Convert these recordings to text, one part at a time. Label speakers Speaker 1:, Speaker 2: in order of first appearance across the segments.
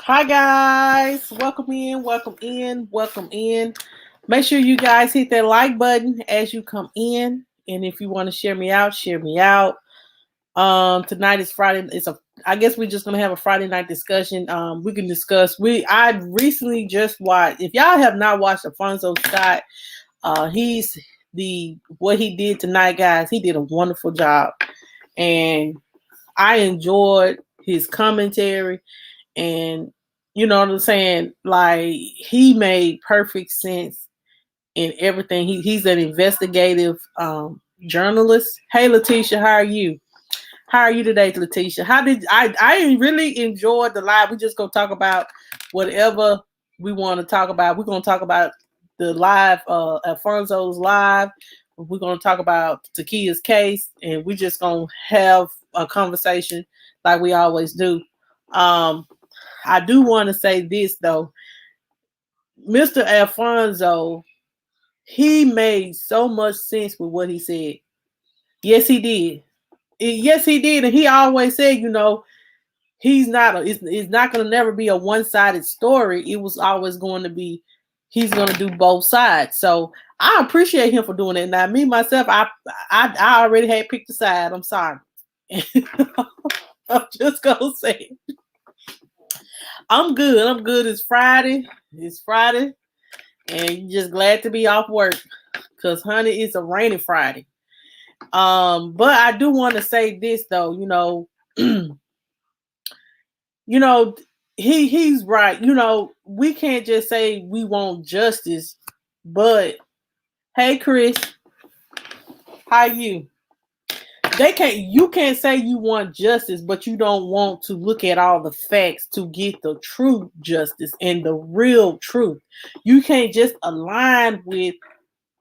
Speaker 1: Hi guys, welcome in, welcome in, welcome in. Make sure you guys hit that like button as you come in, and if you want to share me out, share me out. Tonight is Friday. I guess we're just gonna have a Friday night discussion. We can discuss. I recently just watched. If y'all have not watched Alfonso Scott, he's what he did tonight, guys. He did a wonderful job, and I enjoyed his commentary. And you know what I'm saying? Like, he made perfect sense in everything. He's an investigative journalist. Hey Letitia, how are you? How are you today, Letitia? I really enjoyed the live. We just gonna talk about whatever we want to talk about. We're gonna talk about the live, Alfonso's live. We're gonna talk about Takia's case, and we're just gonna have a conversation like we always do. I do want to say this though. Mr. Alfonso, he made so much sense with what he said. Yes, he did. Yes, he did. And he always said, it's not going to never be a one-sided story. It was always going to be, he's going to do both sides. So I appreciate him for doing it. Now, me, myself, I already had picked a side. I'm sorry. I'm just going to say it. I'm good. I'm good. It's Friday. It's Friday. And just glad to be off work. Because, honey, it's a rainy Friday. But I do want to say this, though. He's right. We can't just say we want justice. But, hey, Chris. How you? You can't say you want justice, but you don't want to look at all the facts to get the true justice and the real truth. You can't just align with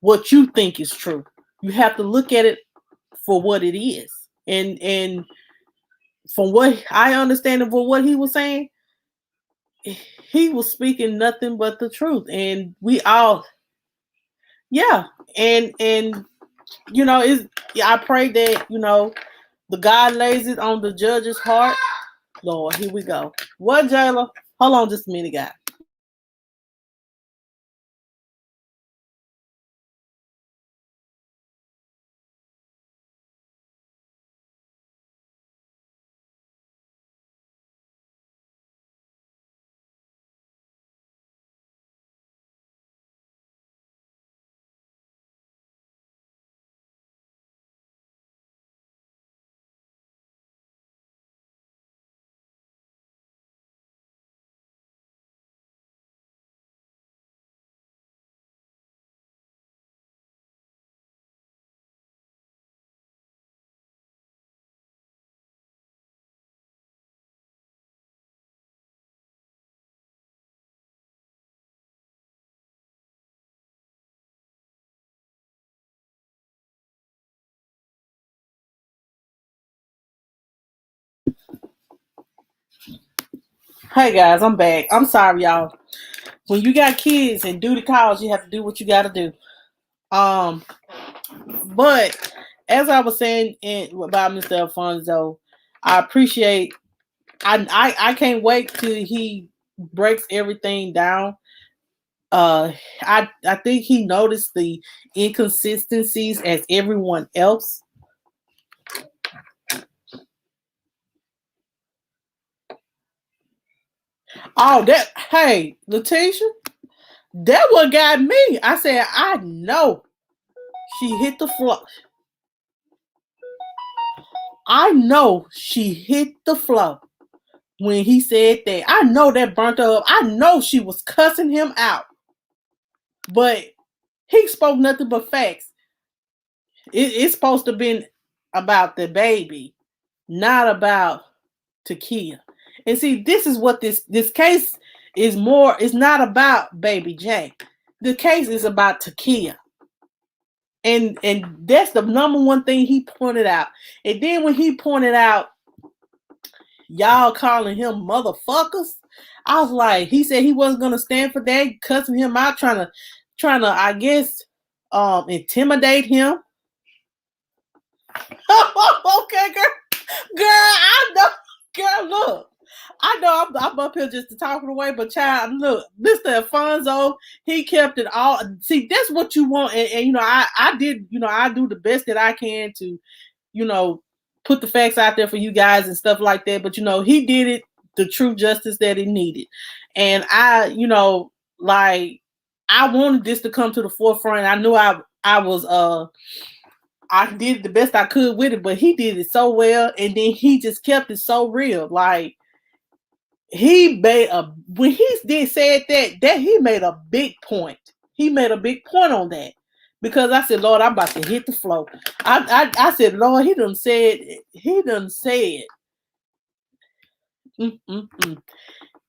Speaker 1: what you think is true. You have to look at it for what it is. And from what I understand of what he was saying, he was speaking nothing but the truth. And we all, yeah. And I pray that, the God lays it on the judge's heart. Lord, here we go. What, Jayla? Hold on just a minute, guys. Hey guys, I'm back. I'm sorry, y'all. When you got kids and duty calls, you have to do what you got to do. But as I was saying about Mr. Alfonso, I appreciate. I can't wait till he breaks everything down. I think he noticed the inconsistencies as everyone else. Oh, hey, Letitia, that what got me. I said, I know she hit the floor. I know she hit the floor when he said that. I know that burnt her up. I know she was cussing him out. But he spoke nothing but facts. It's supposed to have been about the baby, not about Takia. And see, this is what this case is more. It's not about Baby J. The case is about Takia. And that's the number one thing he pointed out. And then when he pointed out y'all calling him motherfuckers, I was like, he said he wasn't gonna stand for that, cussing him out, trying to, I guess, intimidate him. Okay, girl, I know, girl, look. I know I'm up here just to talk it away, but child, look, Mr. Alfonso, he kept it all. See, that's what you want, and you know, I did, you know, I do the best that I can to, you know, put the facts out there for you guys and stuff like that. But you know, he did it the true justice that it needed, and I, you know, like I wanted this to come to the forefront. I knew I was I did the best I could with it, but he did it so well, and then he just kept it so real, like. He made when he said that he made a big point. He made a big point on that because I said, Lord, I'm about to hit the floor. I said, Lord, he done said. Mm-mm-mm.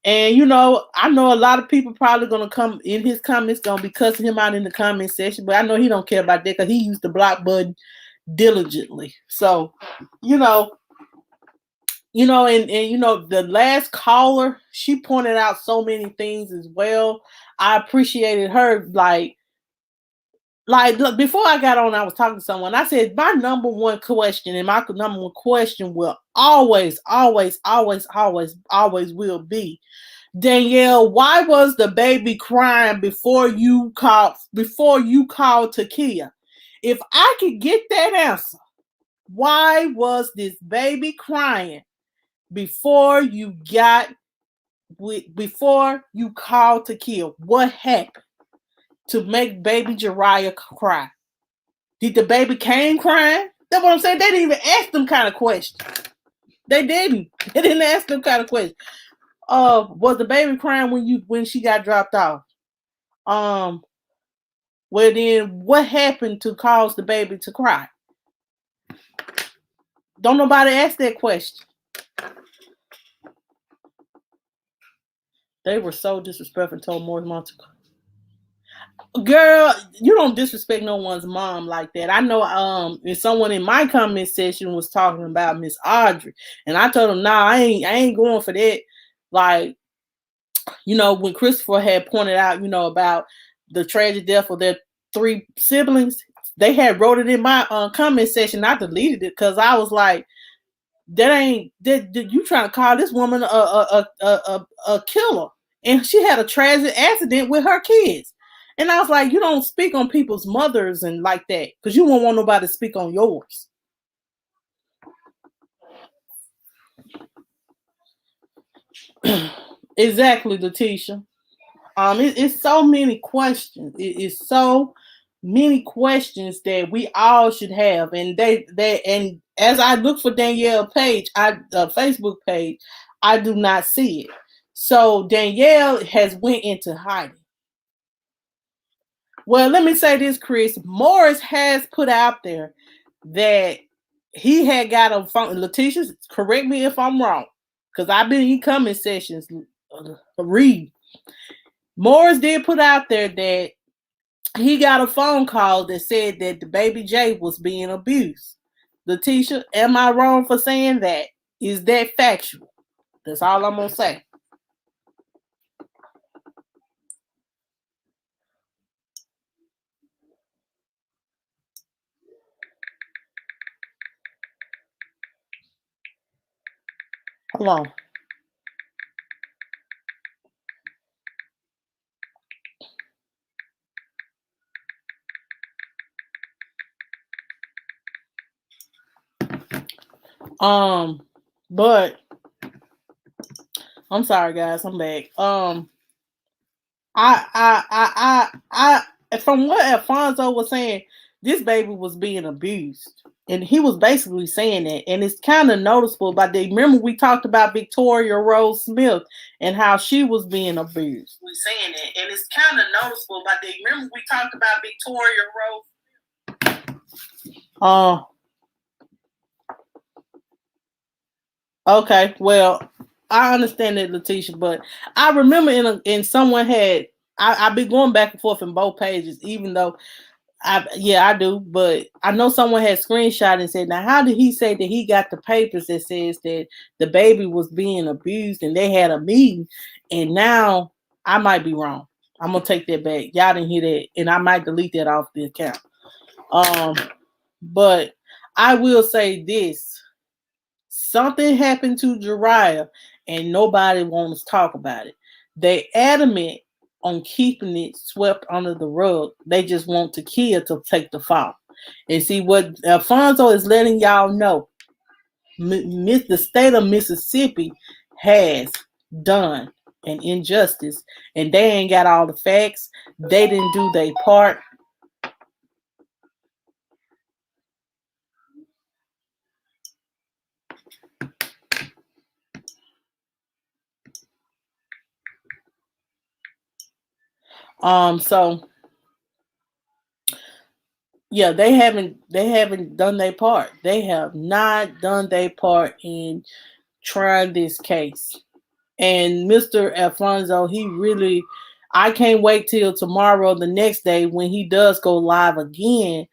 Speaker 1: And you know, I know a lot of people probably gonna come in his comments, gonna be cussing him out in the comment section, but I know he don't care about that because he used the block button diligently. So, you know. You know, and you know, the last caller, she pointed out so many things as well. I appreciated her. Like look, before I got on, I was talking to someone. I said my number one question, and my number one question will always will be, Danielle, why was the baby crying before you called Takia? If I could get that answer, why was this baby crying before you called Takia? What happened to make baby Jariah cry? Did the baby came crying? That's what I'm saying. They didn't even ask them kind of questions. They didn't ask them kind of questions. Was the baby crying when she got dropped off? Well then what happened to cause the baby to cry? Don't nobody ask that question. They were so disrespectful and told Morris Montague. Girl, you don't disrespect no one's mom like that. I know if someone in my comment section was talking about Miss Audrey, and I told them, nah, I ain't going for that. Like, you know, when Christopher had pointed out, you know, about the tragic death of their 3 siblings, they had wrote it in my comment section. I deleted it because I was like, that you trying to call this woman a killer, and she had a tragic accident with her kids. And I was like, you don't speak on people's mothers and like that because you won't want nobody to speak on yours. Exactly, Letitia. It's so many questions. It's so many questions that we all should have, and and as I look for Danielle page, Facebook page, I do not see it. So Danielle has went into hiding. Well, let me say this, Chris. Morris has put out there that he had got a phone. Letitia, correct me if I'm wrong, because I've been in comment sessions. Read. Morris did put out there that he got a phone call that said that the baby J was being abused. Letitia, am I wrong for saying that? Is that factual? That's all I'm gonna say. Hold on. But I'm sorry, guys. I'm back. I from what Alfonso was saying, this baby was being abused. And he was basically saying that. And it's kind of noticeable by remember we talked about Victoria Rose Smith and how she was being abused. We're saying that. And it's kind of noticeable by remember we talked about Victoria Rose. Okay, well, I understand that, Letitia, but I remember in someone had I've been going back and forth in both pages, even though I do, but I know someone had screenshot and said, now how did he say that he got the papers that says that the baby was being abused and they had a meeting? And now I might be wrong. I'm gonna take that back. Y'all didn't hear that, and I might delete that off the account. But I will say this. Something happened to Jariah, and nobody wants to talk about it. They adamant on keeping it swept under the rug. They just want Takia to take the fall. And see what Alfonso is letting y'all know. The state of Mississippi has done an injustice, and they ain't got all the facts. They didn't do their part. So yeah, they haven't done their part. They have not done their part in trying this case. And Mr. Alfonso, I can't wait till tomorrow, the next day, when he does go live again,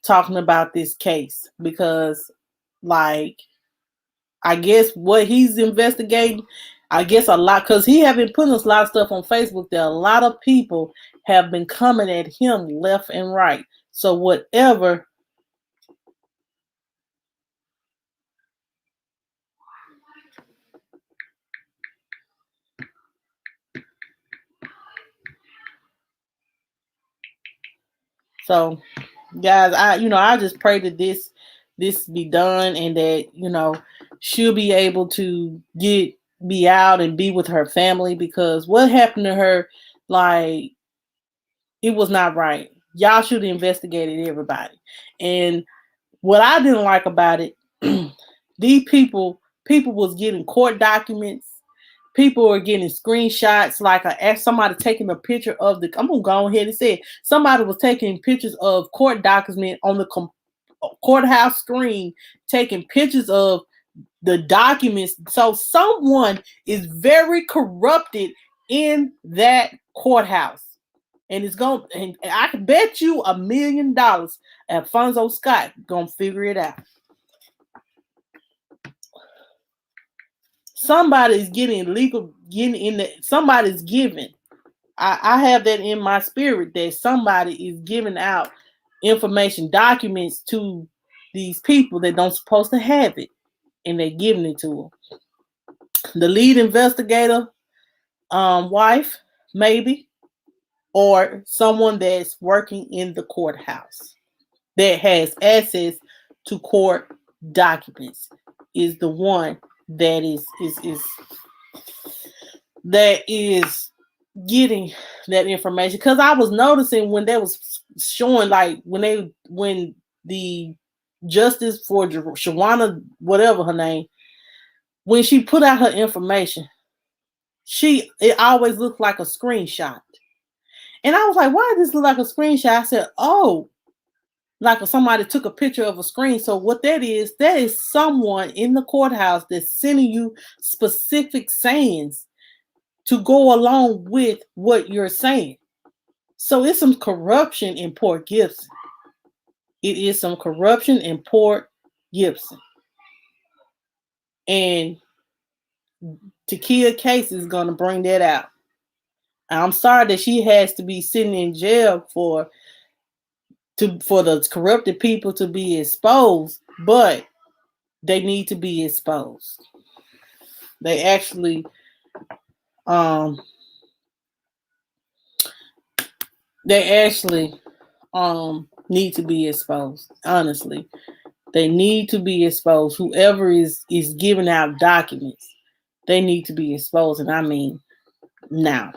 Speaker 1: talking about this case. Because, like, I guess what he's investigating, I guess a lot, because he have been putting a lot of stuff on Facebook that a lot of people have been coming at him left and right. So whatever. So, guys, I just pray that this be done, and that she'll be able to be out and be with her family, because what happened to her, like, it was not right. Y'all should have investigated everybody. And what I didn't like about it, these people was getting court documents. People are getting screenshots, like somebody taking a picture of the. I'm gonna go ahead and say it. Somebody was taking pictures of court documents on the courthouse screen, taking pictures of the documents. So someone is very corrupted in that courthouse, and and I can bet you $1 million, Alfonso Scott gonna figure it out. Somebody's somebody's giving. I have that in my spirit, that somebody is giving out information, documents to these people that don't supposed to have it, and they're giving it to them. The lead investigator, wife, maybe, or someone that's working in the courthouse that has access to court documents is the one that is getting that information. Because I was noticing when they was showing, like, when the justice for Shawana, whatever her name, when she put out her information, it always looked like a screenshot. And I was like, why does this look like a screenshot? I said, oh, like somebody took a picture of a screen. So what that is someone in the courthouse that's sending you specific sayings to go along with what you're saying. So it's some corruption in Port Gibson. It is some corruption in Port Gibson. And Takia case is going to bring that out. I'm sorry that she has to be sitting in jail for the corrupted people to be exposed, but they need to be exposed. They actually need to be exposed. Honestly, they need to be exposed. Whoever is giving out documents, they need to be exposed, and I mean now.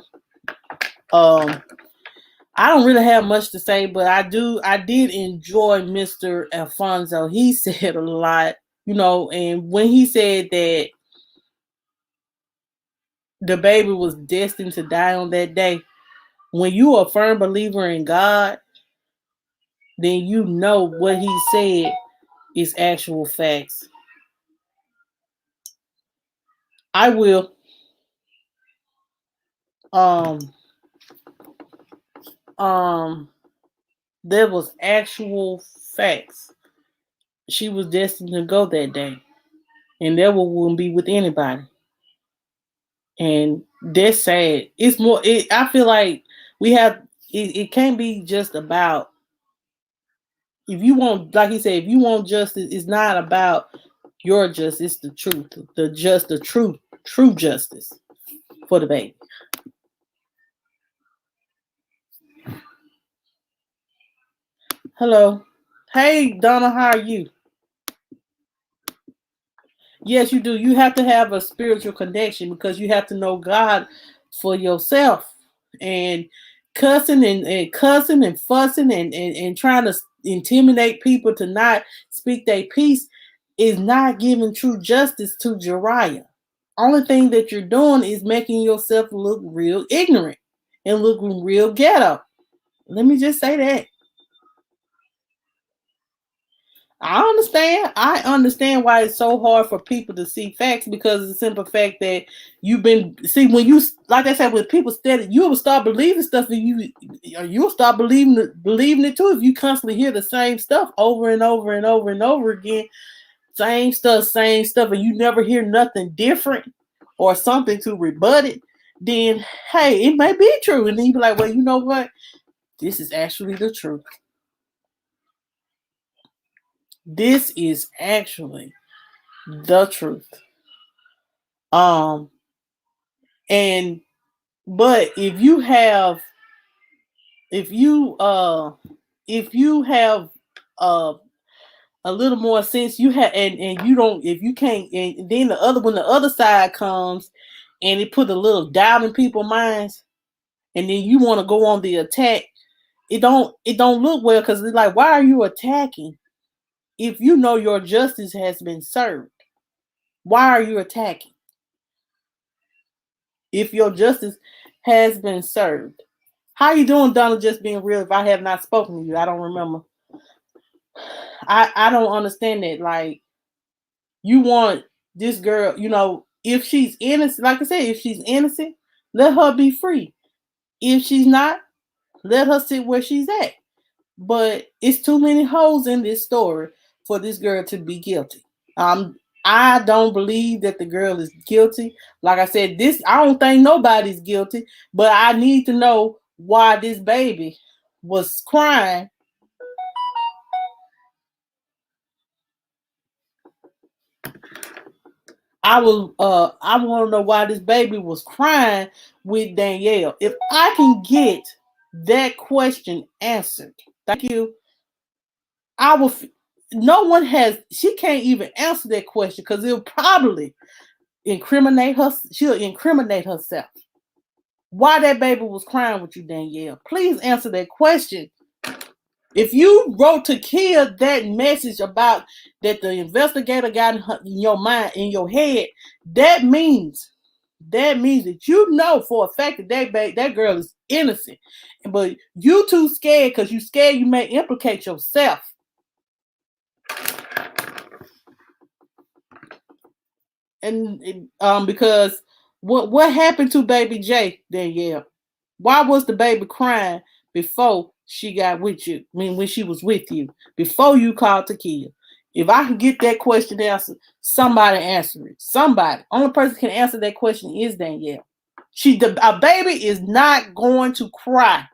Speaker 1: I don't really have much to say, but I did enjoy Mr. Alfonso. He said a lot, and when he said that the baby was destined to die on that day, when you are a firm believer in God, then you know what he said is actual facts. I will there was actual facts. She was destined to go that day, and there wouldn't be with anybody. And that's sad. It's more. I feel like we have. It can't be just about. If you want, like he said, if you want justice, it's not about your justice. It's the truth. The truth. true justice for the baby. Hello. Hey, Donna, how are you? Yes, you do. You have to have a spiritual connection because you have to know God for yourself. And cussing and cussing and fussing and trying to intimidate people to not speak their piece is not giving true justice to Jariah. Only thing that you're doing is making yourself look real ignorant and look real ghetto. Let me just say that. I understand why it's so hard for people to see facts because of the simple fact that when you, like I said, when people study, you will start believing stuff and you'll start believing it too if you constantly hear the same stuff over and over and over and over again. Same stuff, and you never hear nothing different or something to rebut it. Then hey, it may be true, and then you be like, well, you know what? This is actually the truth. This is actually the truth. And but if you have a little more sense, you have and you don't, if you can't, and then when the other side comes and it put a little doubt in people's minds, and then you want to go on the attack, it don't look well because it's like, why are you attacking if you know your justice has been served? Why are you attacking if your justice has been served? How you doing, Donald? Just being real. If I have not spoken to you, I don't remember. I don't understand that. Like, you want this girl, if she's innocent, like I said, if she's innocent, let her be free. If she's not, let her sit where she's at. But it's too many holes in this story for this girl to be guilty. I don't believe that the girl is guilty. Like I said, I don't think nobody's guilty, but I need to know why this baby was crying. I want to know why this baby was crying with Danielle. If I can get that question answered, thank you. I will. She can't even answer that question because it'll probably incriminate her. She'll incriminate herself. Why that baby was crying with you, Danielle? Please answer that question. If you wrote to Kia that message about that the investigator got in your mind, in your head, that means that you know for a fact that that girl is innocent. But you too scared because you scared you may implicate yourself. And because what happened to baby J, Danielle? Why was the baby crying before she got with you? I mean, when she was with you, before you called Takia. If I can get that question answered, somebody answer it. Somebody. Only person can answer that question is Danielle. A baby is not going to cry.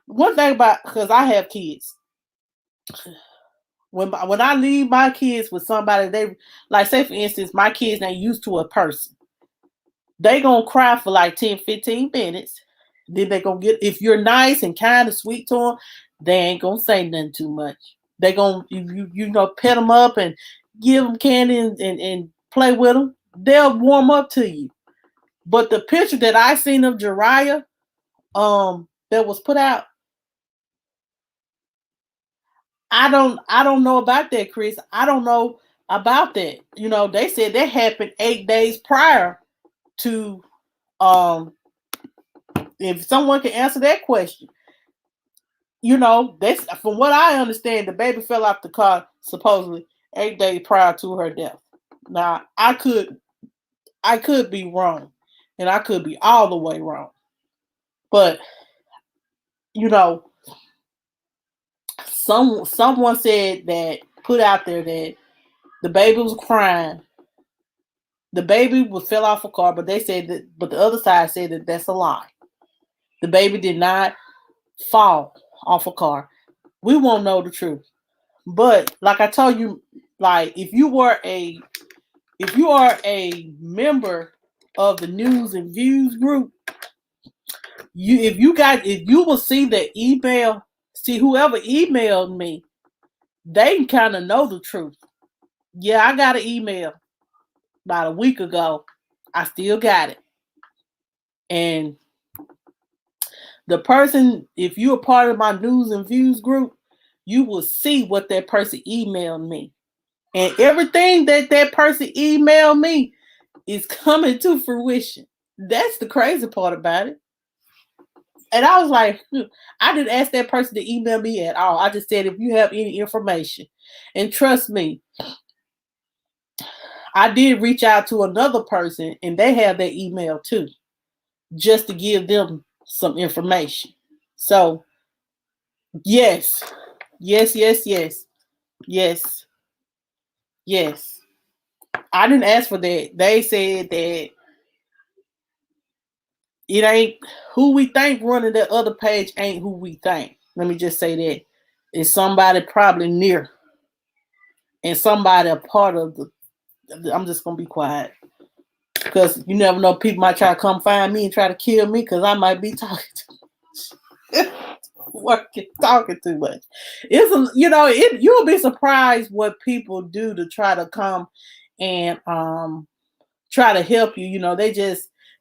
Speaker 1: One thing because I have kids. When I leave my kids with somebody, they, like, say for instance, my kids ain't used to a person. They gonna cry for like 10, 15 minutes. Then they gonna if you're nice and kind and sweet to them, they ain't gonna say nothing too much. They gonna pet them up and give them candy and play with them. They'll warm up to you. But the picture that I seen of Jariah, that was put out, I don't know about that, Chris. I don't know about that. They said that happened 8 days prior to, if someone can answer that question. That's, from what I understand, the baby fell off the car supposedly 8 days prior to her death. Now, I could be wrong, and I could be all the way wrong. But someone said that, put out there, that the baby was crying. The baby fell off a car, but the other side said that that's a lie. The baby did not fall off a car. We won't know the truth. But like I told you, like, if you are a member of the news and views group, if you will see the email, see whoever emailed me, they kind of know the truth. Yeah, I got an email about a week ago. I still got it. And the person, if you're a part of my news and views group, you will see what that person emailed me. And everything that person emailed me is coming to fruition. That's the crazy part about it. And I was like, I didn't ask that person to email me at all. I just said, if you have any information. And trust me, I did reach out to another person and they have their email too, just to give them some information. So, yes, yes, yes, yes, yes, yes. I didn't ask for that. They said that it ain't who we think running that other page ain't who we think. Let me just say that. It's somebody probably near and somebody a part of the. I'm just going to be quiet. Because you never know, people might try to come find me and try to kill me because I might be talking talking too much. You'll be surprised what people do to try to come and try to help you.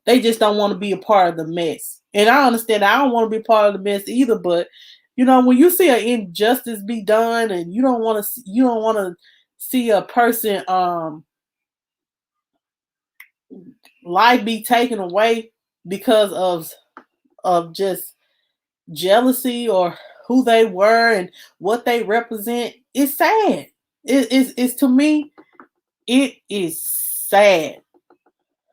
Speaker 1: They just don't want to be a part of the mess. And I understand I don't want to be part of the mess either, but when you see an injustice be done and you don't want to see a person life be taken away because of just jealousy or who they were and what they represent, it's sad. It's to me, it is sad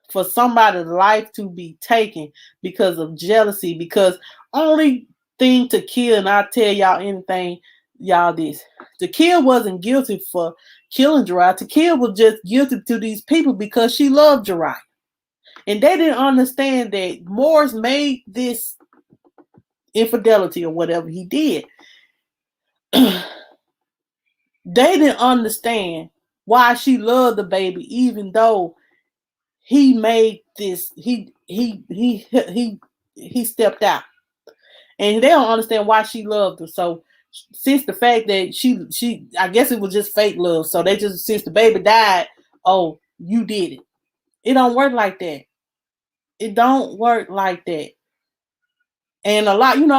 Speaker 1: for somebody's life to be taken because of jealousy. Because only thing Takia, and I'll tell y'all anything, y'all this. Takia wasn't guilty for killing Jariah. Takia was just guilty to these people because she loved Jariah. And they didn't understand that Morris made this infidelity or whatever he did. They didn't understand why she loved the baby, even though he made this, he stepped out. And they don't understand why she loved her. So since the fact that she I guess it was just fake love. So since the baby died, oh, you did it. It don't work like that. It don't work like that. And a lot, I'm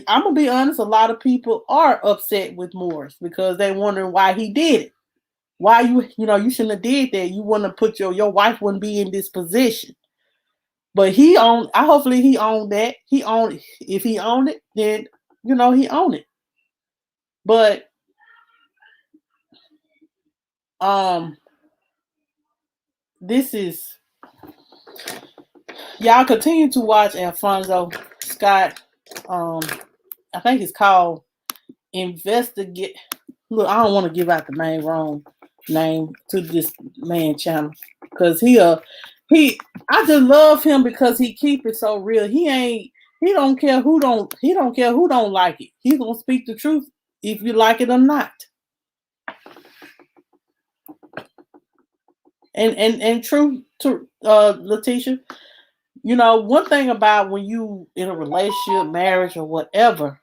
Speaker 1: gonna be honest, a lot of people are upset with Morris because they wondering why he did it. Why you shouldn't have did that. You wouldn't have put your wife wouldn't be in this position. But hopefully he owned that. If he owned it, then he owned it. But this is, y'all continue to watch Alfonso Scott. I think it's called Investigate. Look, I don't want to give out the wrong name to this man channel because I just love him because he keep it so real. He don't care who don't like it. He's gonna speak the truth if you like it or not. And true to Letitia, one thing about when you in a relationship, marriage, or whatever,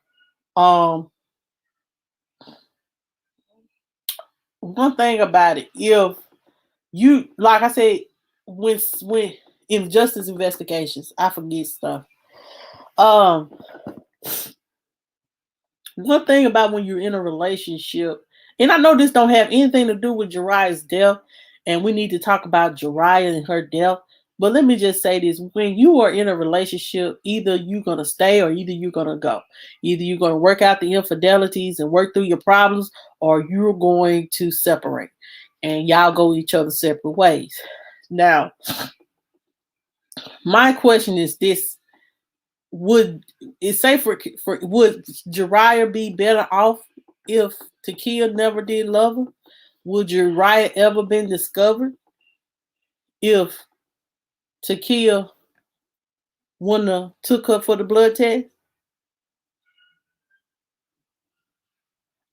Speaker 1: one thing about it, if you, like I said, when injustice investigations, I forget stuff. One thing about when you're in a relationship, and I know this don't have anything to do with Jariah's death, and we need to talk about Jariah and her death. But let me just say this. When you are in a relationship, either you're going to stay or either you're going to go. Either you're going to work out the infidelities and work through your problems, or you're going to separate. And y'all go each other's separate ways. Now, my question is this. Would Jariah be better off if Takia never did love her? Would Jariah ever been discovered if Takia wouldn't have took her for the blood test?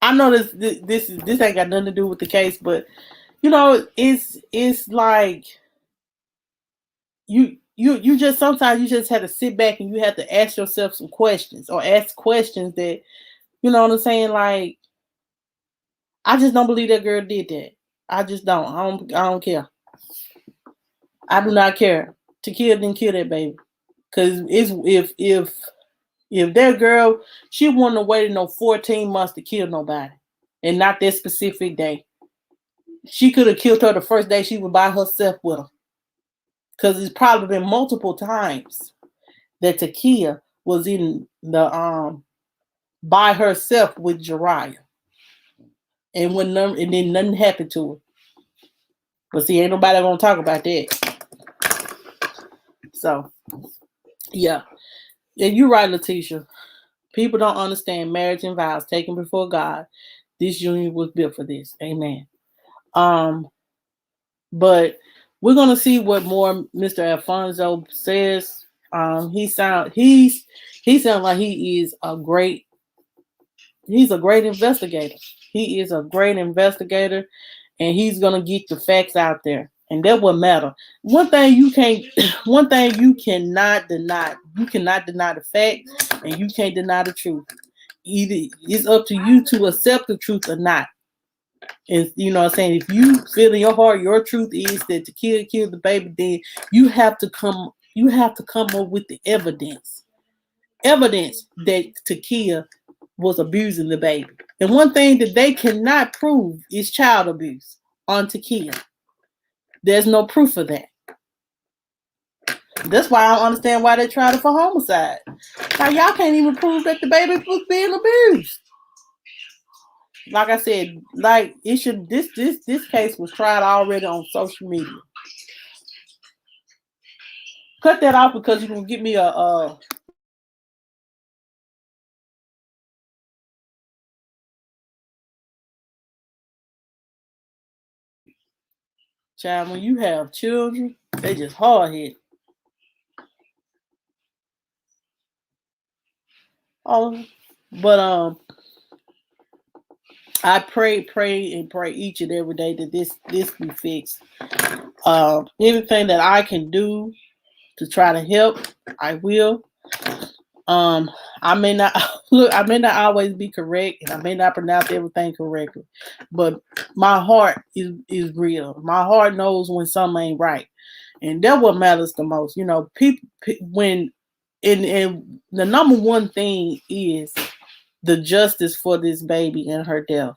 Speaker 1: I know this ain't got nothing to do with the case, but it's like you just sometimes you just have to sit back and you have to ask yourself some questions or ask questions that you know what I'm saying. Like I just don't believe that girl did that. I just don't. I don't care. I do not care. Takia didn't kill that baby. Cause it's if that girl she wouldn't have waited no 14 months to kill nobody, and not that specific day. She could have killed her the first day she was by herself with her. Cause it's probably been multiple times that Takia was in the by herself with Jariah, and and then nothing happened to her. But see, ain't nobody gonna talk about that. So yeah, you're right, Letitia. People don't understand marriage and vows taken before God. This union was built for this. Amen. But we're gonna see what more Mr. Alfonso says. He sounds like he's a great investigator. He is a great investigator, and he's gonna get the facts out there, and that will matter. One thing you cannot deny. You cannot deny the fact, and you can't deny the truth. Either it's up to you to accept the truth or not. And you know what I'm saying, if you feel in your heart your truth is that the kid killed the baby, then you have to come up with the evidence that Takia was abusing the baby. And one thing that they cannot prove is child abuse on Takia. There's no proof of that. That's why I don't understand why they tried it for homicide. Now y'all can't even prove that the baby was being abused. Like I said, like it should this case was tried already on social media. Cut that off because you can get me a child. When you have children, they just hard headed. Oh, but I pray each and every day that this be fixed. Anything that I can do to try to help, I will. I may not always be correct, and I may not pronounce everything correctly, but my heart is real. My heart knows when something ain't right, and that's what matters the most. You know, people when and the number one thing is the justice for this baby and her death,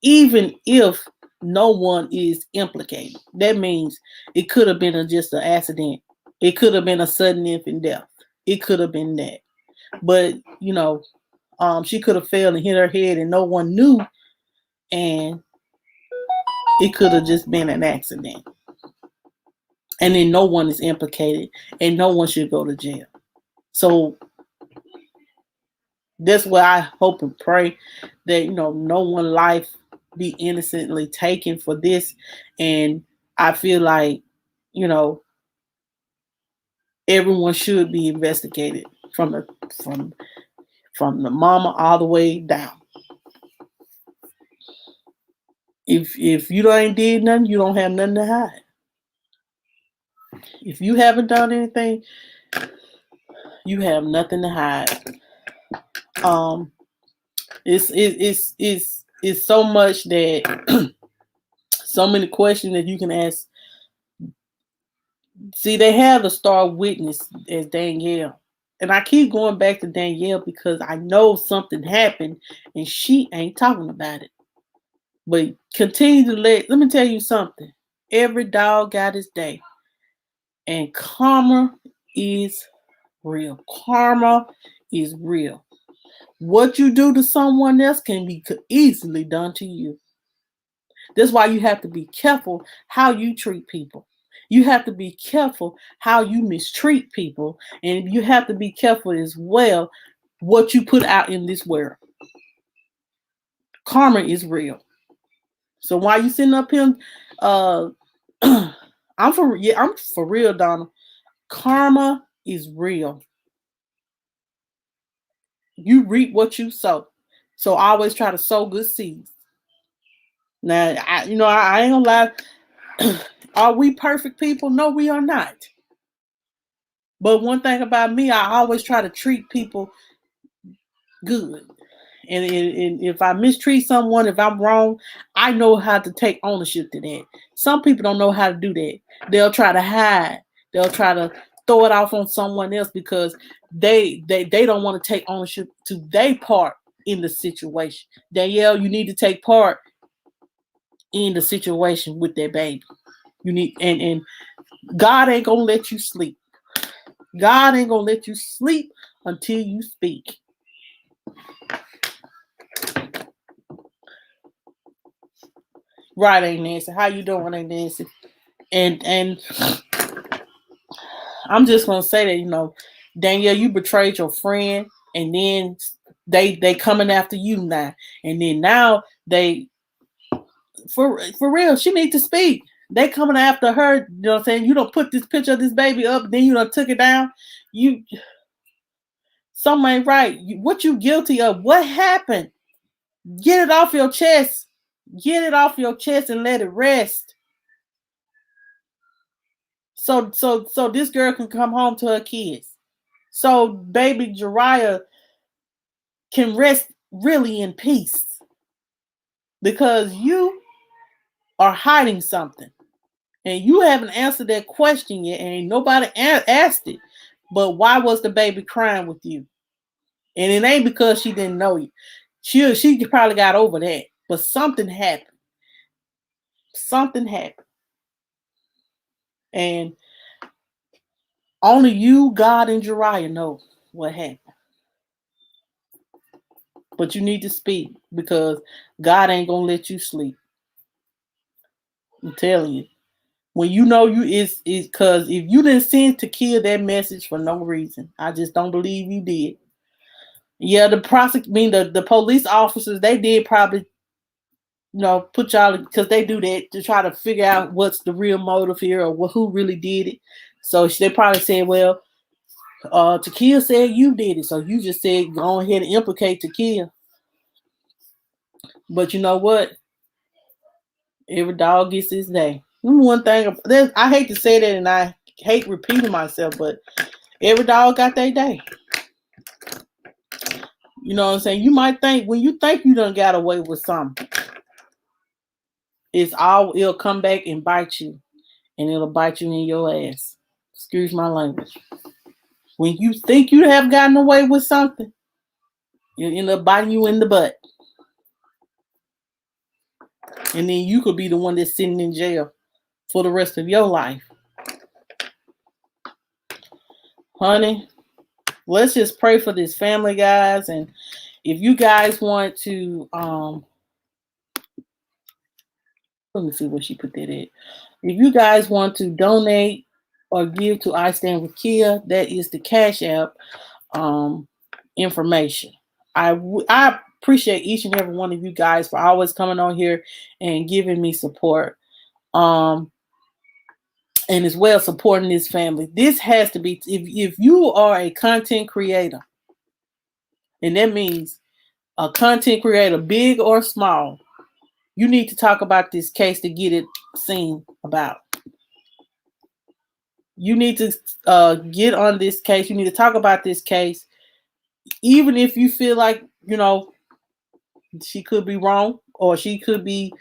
Speaker 1: even if no one is implicated. That means it could have been just an accident. It could have been a sudden infant death. It could have been that. But you know, she could have fell and hit her head and no one knew, and it could have just been an accident. And then no one is implicated, and no one should go to jail. So that's why I hope and pray that no one life be innocently taken for this. And I feel like everyone should be investigated from the mama all the way down. If you ain't did nothing, you don't have nothing to hide. If you haven't done anything, you have nothing to hide. It's so much that so many questions that you can ask. See, they have the star witness as Danielle. And I keep going back to Danielle because I know something happened and she ain't talking about it. But continue to let me tell you something. Every dog got his day. And karma is real. Karma is real. What you do to someone else can be easily done to you. That's why you have to be careful how you treat people. You have to be careful how you mistreat people. And you have to be careful as well what you put out in this world. Karma is real. So while you sitting up here, I'm for real, Donna. Karma is real. You reap what you sow. So I always try to sow good seeds. Now, I ain't gonna lie. Are we perfect people? No, we are not. But one thing about me, I always try to treat people good. And if I mistreat someone, if I'm wrong, I know how to take ownership to that. Some people don't know how to do that. They'll try to hide. They'll try to throw it off on someone else because they don't want to take ownership to their part in the situation. Danielle, you need to take part in the situation with that baby. You need and God ain't gonna let you sleep. God ain't gonna let you sleep until you speak. Right, Aunt Nancy. How you doing, Aunt Nancy? And I'm just gonna say that, Danielle, you betrayed your friend, and then they coming after you now, and then now they for real, she needs to speak. They coming after her. You know what I'm saying? You don't put this picture of this baby up, then you don't took it down. You something ain't right. What you guilty of? What happened? Get it off your chest. Get it off your chest and let it rest. So this girl can come home to her kids. So baby Jariah can rest really in peace. Because you are hiding something. And you haven't answered that question yet. And ain't nobody asked it. But why was the baby crying with you? And it ain't because she didn't know you. She probably got over that. But something happened. Something happened. And only you, God, and Jariah know what happened. But you need to speak because God ain't gonna let you sleep. I'm telling you. When you know you is because if you didn't send Takia that message for no reason, I just don't believe you did. Yeah, the police officers, they did probably, put y'all, because they do that to try to figure out what's the real motive here or who really did it. So they probably said, well, Takia said you did it, so you just said go ahead and implicate Takia. But you know what? Every dog gets his day. One thing, I hate to say that, and I hate repeating myself, but every dog got their day. You know what I'm saying? You might think, when you think you done got away with something, it'll come back and bite you, and it'll bite you in your ass. Excuse my language. When you think you have gotten away with something, it'll end up biting you in the butt. And then you could be the one that's sitting in jail for the rest of your life. Honey, let's just pray for this family, guys. And if you guys want to, let me see where she put that at. If you guys want to donate or give to I Stand With Kia, that is the Cash App information. I appreciate each and every one of you guys for always coming on here and giving me support. And as well supporting this family. This has to be, if you are a content creator, and that means a content creator, big or small, you need to talk about this case to get it seen about. You need to get on this case. You need to talk about this case. Even if you feel like, she could be wrong or she could be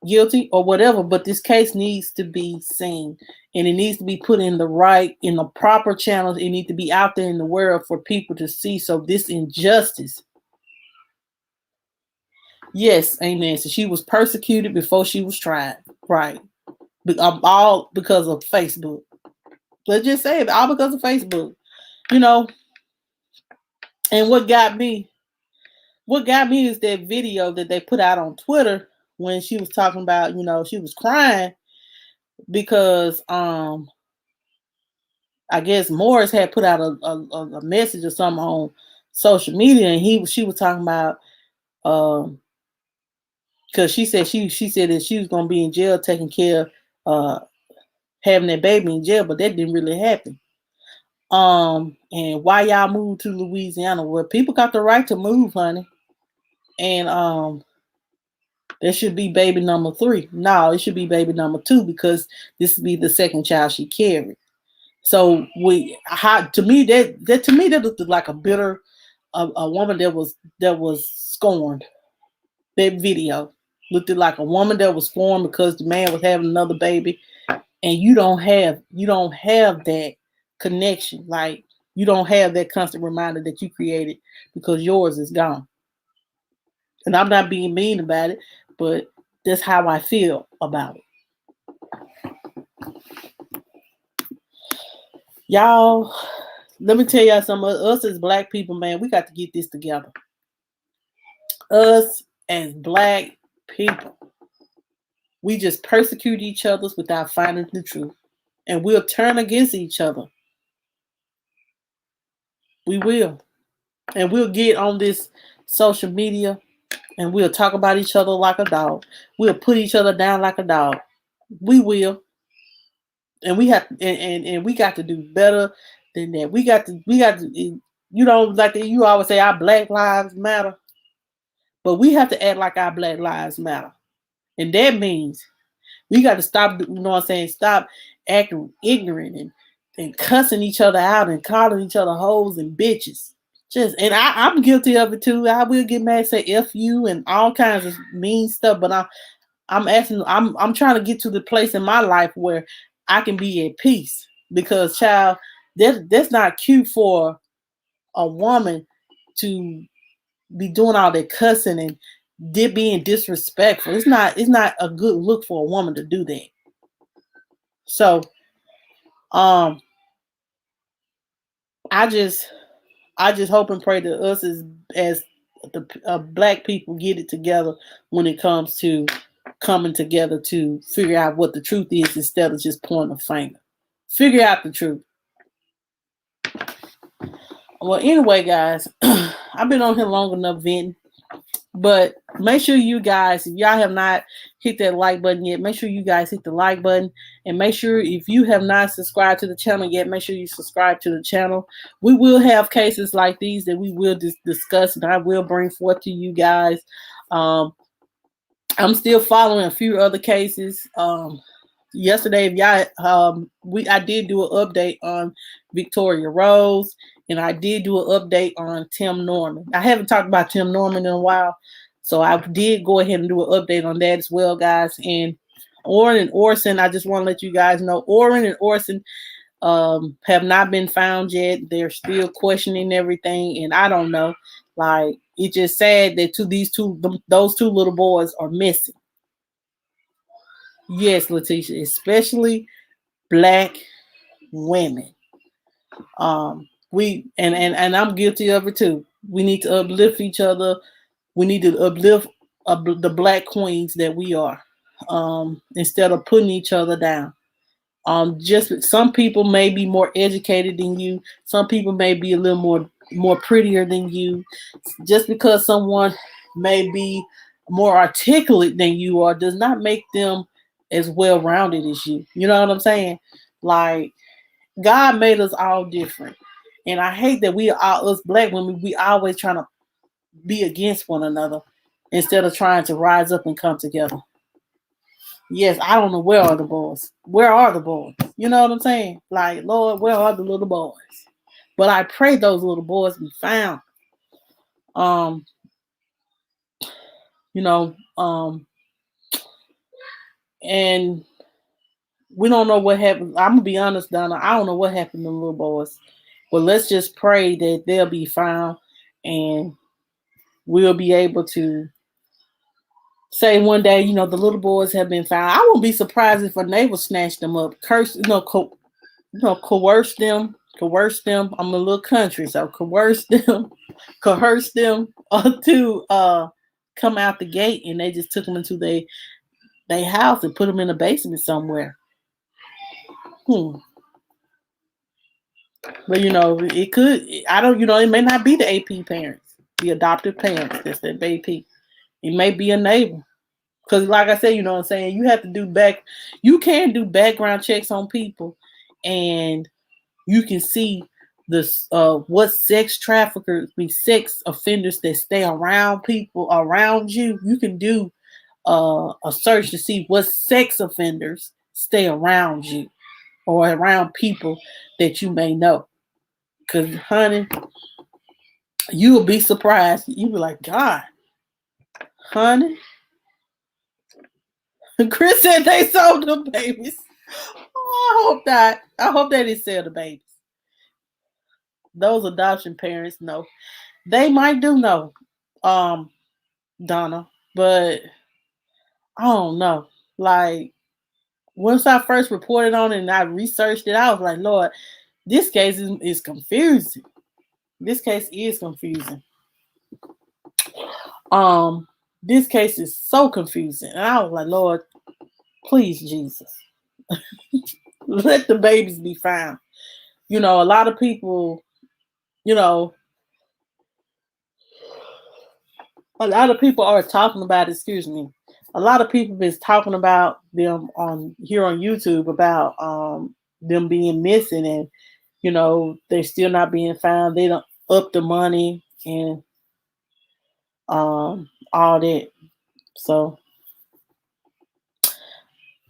Speaker 1: guilty or whatever, but this case needs to be seen, and it needs to be put in the proper channels. It needs to be out there in the world for people to see. So this injustice, yes, amen. So she was persecuted before she was tried, right? All because of Facebook. Let's just say it, all because of Facebook, And what got me is that video that they put out on Twitter when she was talking about, she was crying because I guess Morris had put out a message or something on social media, and she was talking about because she said that she was gonna be in jail taking care of having that baby in jail, but that didn't really happen. And why y'all moved to Louisiana? Well, people got the right to move, honey. And there should be baby number 3. No, it should be baby number 2 because this would be the second child she carried. So to me that looked like a bitter a woman that was scorned. That video looked like a woman that was scorned because the man was having another baby, and you don't have that connection. Like, you don't have that constant reminder that you created because yours is gone. And I'm not being mean about it, but that's how I feel about it. Y'all, let me tell y'all something. Us as black people, man, we got to get this together. Us as black people, we just persecute each other without finding the truth. And we'll turn against each other. We will. And we'll get on this social media and we'll talk about each other like a dog. We'll put each other down like a dog. We will. And we have and we got to do better than that. We got to like you always say, our Black Lives Matter. But we have to act like our Black Lives Matter. And that means we got to stop, stop acting ignorant and cussing each other out and calling each other hoes and bitches. And I'm guilty of it too. I will get mad, say F you and all kinds of mean stuff, but I'm trying to get to the place in my life where I can be at peace. Because, child, that's not cute for a woman to be doing all that cussing and being disrespectful. It's not a good look for a woman to do that. So, I just hope and pray that us as the black people get it together when it comes to coming together to figure out what the truth is instead of just pointing a finger. Figure out the truth. Well, anyway, guys, I've been on here long enough venting. But make sure you guys, if y'all have not hit that like button yet, make sure you guys hit the like button. And make sure if you have not subscribed to the channel yet, make sure you subscribe to the channel. We will have cases like these that we will discuss and I will bring forth to you guys. I'm still following a few other cases. Yesterday, if y'all, I did do an update on Victoria Rose. And I did do an update on Tim Norman. I haven't talked about Tim Norman in a while. So I did go ahead and do an update on that as well, guys. And Orrin and Orson, I just want to let you guys know, Orrin and Orson have not been found yet. They're still questioning everything. And I don't know. Like, it's just sad that those two little boys are missing. Yes, Letitia, especially black women. And I'm guilty of it too. We need to uplift each other. We need to uplift the black queens that we are, instead of putting each other down. Just some people may be more educated than you. Some people may be a little more prettier than you. Just because someone may be more articulate than you are does not make them as well-rounded as you. You know what I'm saying? Like, God made us all different. And I hate that us black women, we always trying to be against one another instead of trying to rise up and come together. Yes, I don't know where are the boys. Where are the boys? You know what I'm saying? Like, Lord, where are the little boys? But I pray those little boys be found. And we don't know what happened. I'm gonna be honest, Donna. I don't know what happened to the little boys. But let's just pray that they'll be found and we'll be able to say one day, the little boys have been found. I won't be surprised if a neighbor snatched them up, coerce them. I'm a little country, so coerce them to come out the gate, and they just took them into their house and put them in a basement somewhere. But it could. I don't. It may not be the AP parents, the adoptive parents. That's the AP. It may be a neighbor. Because, like I said, you know what I'm saying. You have to you can do background checks on people, and you can see what sex traffickers, sex offenders that stay around people around you. You can do a search to see what sex offenders stay around you. or around people that you may know. Because, honey, you will be surprised. You'll be like, God, honey. Chris said they sold the babies. Oh, I hope not. I hope they didn't sell the babies. Those adoption parents know. They might do know, Donna, but I don't know. Like, once I first reported on it and I researched it, I was like, Lord, this case is confusing. This case is confusing. This case is so confusing. And I was like, Lord, please, Jesus, let the babies be found. You know, a lot of people, you know, a lot of people are talking about, excuse me, a lot of people been talking about them on here on YouTube about them being missing, and you know, they're still not being found. They don't up the money and all that. So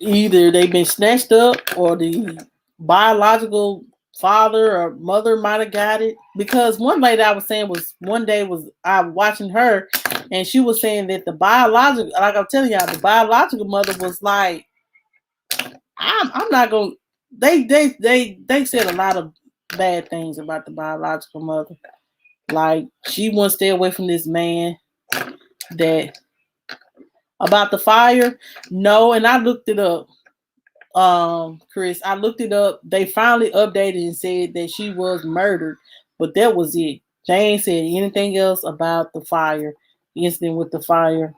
Speaker 1: either they've been snatched up or the biological father or mother might have got it. Because one lady I was saying was one day was I watching her and she was saying that the biological, like I'm telling y'all, the biological mother was like, I'm not gonna they said a lot of bad things about the biological mother. Like she wouldn't stay away from this man. That about the fire, no, and I looked it up. Chris, I looked it up. They finally updated and said that she was murdered, but that was it. They ain't said anything else about the fire, the incident with the fire.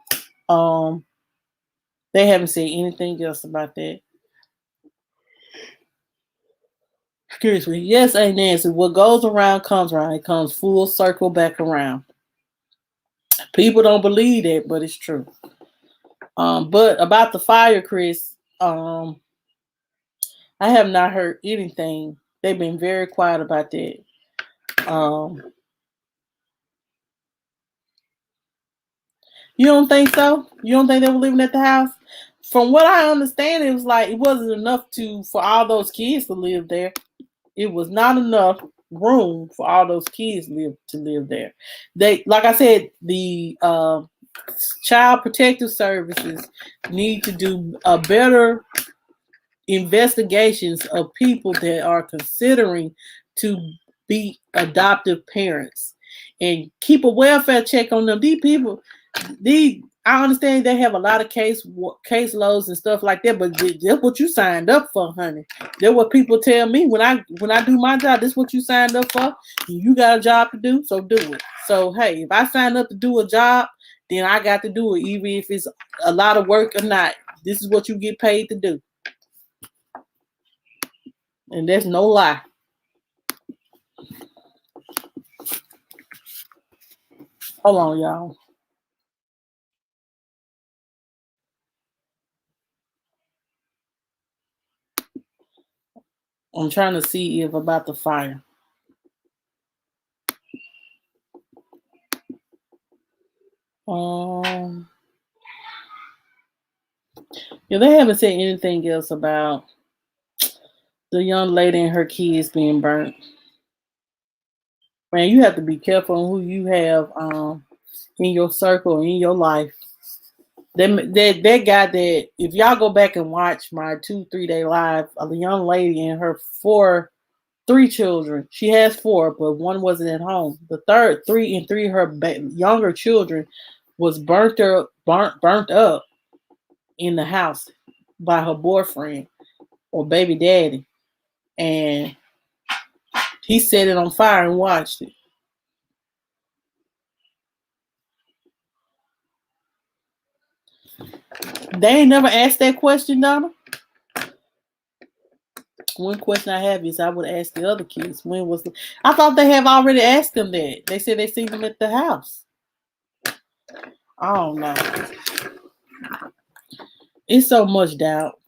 Speaker 1: They haven't said anything else about that. Excuse me. Yes, Aunt Nancy. What goes around comes around. It comes full circle back around. People don't believe that, but it's true. But about the fire, Chris, I have not heard anything. They've been very quiet about that. You don't think so? You don't think they were living at the house? From what I understand, it was like it wasn't enough for all those kids to live there. It was not enough room for all those kids to live there. They, like I said, the Child Protective Services need to do a better investigations of people that are considering to be adoptive parents and keep a welfare check on them. These people, I understand they have a lot of caseloads and stuff like that, but that's what you signed up for, honey. That's what people tell me when I do my job. This is what you signed up for. You got a job to do, so do it. So hey, if I signed up to do a job, then I got to do it, even if it's a lot of work or not. This is what you get paid to do. And that's no lie. Hold on, y'all. I'm trying to see if about the fire. Yeah, they haven't said anything else about the young lady and her kids being burnt. Man, you have to be careful on who you have in your circle, in your life. That guy that, if y'all go back and watch my 2-3 day live, the young lady and her 3 children. She has 4, but one wasn't at home. The third 3 of her younger children was burnt up in the house by her boyfriend or baby daddy, and he set it on fire and watched it. They ain't never asked that question, Donna. One question I have is I would ask the other kids, I thought they have already asked them that. They said they seen them at the house. I don't know. It's so much doubt.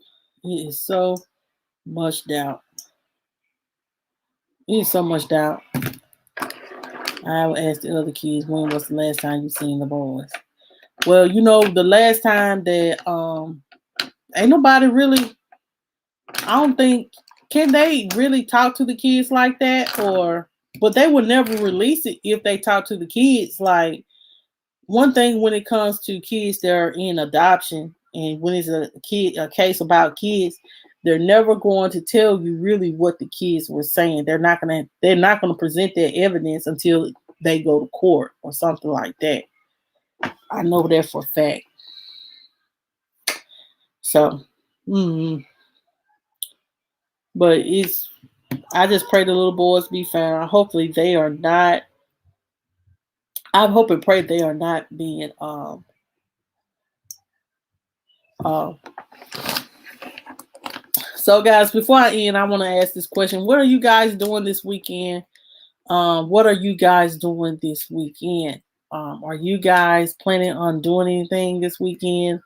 Speaker 1: It is so much doubt. It is so much doubt. I would ask the other kids, when was the last time you seen the boys? Well, you know, the last time that ain't nobody really, I don't think can they really talk to the kids like that? But they would never release it if they talk to the kids. Like, one thing when it comes to kids that are in adoption, and when it's a case about kids, they're never going to tell you really what the kids were saying. They're not gonna present their evidence until they go to court or something like that. I know that for a fact. So, but I just pray the little boys be found. Hopefully they are not. I hope and pray they are not being So guys, before I end, I want to ask this question. What are you guys doing this weekend? What are you guys doing this weekend? Are you guys planning on doing anything this weekend?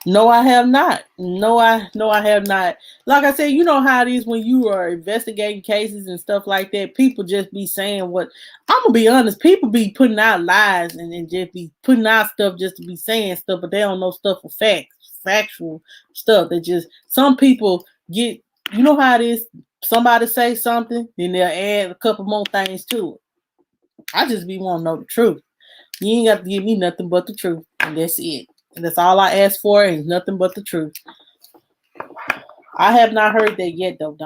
Speaker 1: No, I have not. No, I have not. Like I said, you know how it is when you are investigating cases and stuff like that. People just be saying what. I'm gonna be honest. People be putting out lies and just be putting out stuff just to be saying stuff, but they don't know stuff for facts, factual stuff. They just some people get. You know how it is. Somebody say something, then they'll add a couple more things to it. I just be wanting to know the truth. You ain't got to give me nothing but the truth, and that's it. And that's all I ask for, is nothing but the truth. I have not heard that yet, though,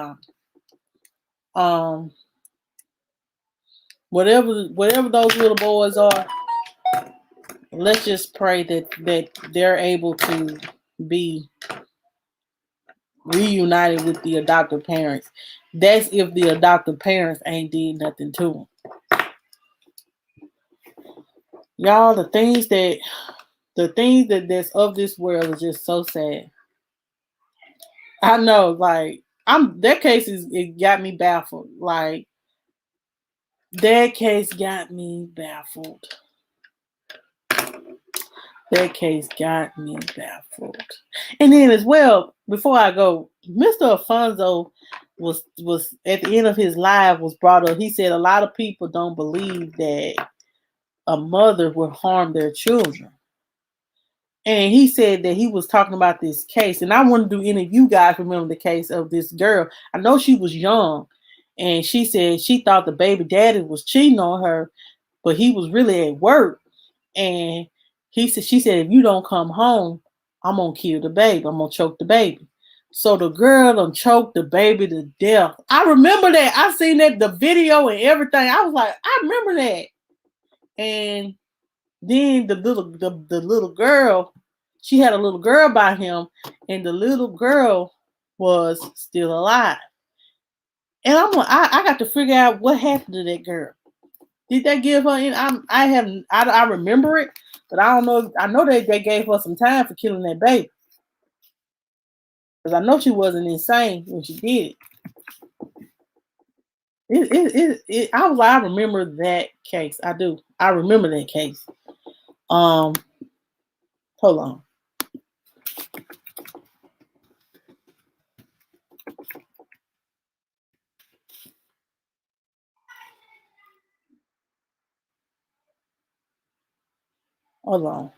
Speaker 1: Don. Whatever those little boys are, let's just pray that they're able to be reunited with the adoptive parents. That's if the adoptive parents ain't did nothing to them. Y'all, the things that's of this world is just so sad. I know, like, that case it got me baffled. Like, that case got me baffled. That case got me baffled. And then as well, before I go, Mr. Alfonso was at the end of his live was brought up. He said a lot of people don't believe that a mother would harm their children. And he said that he was talking about this case. And I wonder, do any of you guys remember the case of this girl? I know she was young. And she said she thought the baby daddy was cheating on her, but he was really at work. And she said, if you don't come home, I'm going to kill the baby. I'm going to choke the baby. So the girl done choked the baby to death. I remember that. I seen that, the video and everything. I was like, I remember that. And then the little girl, she had a little girl by him, and the little girl was still alive. And I got to figure out what happened to that girl. Did they give her in? I remember it, but I don't know. I know they gave her some time for killing that baby. Because I know she wasn't insane when she did it. I was like, I remember that case. I do. I remember that case. Hold on. Hold on.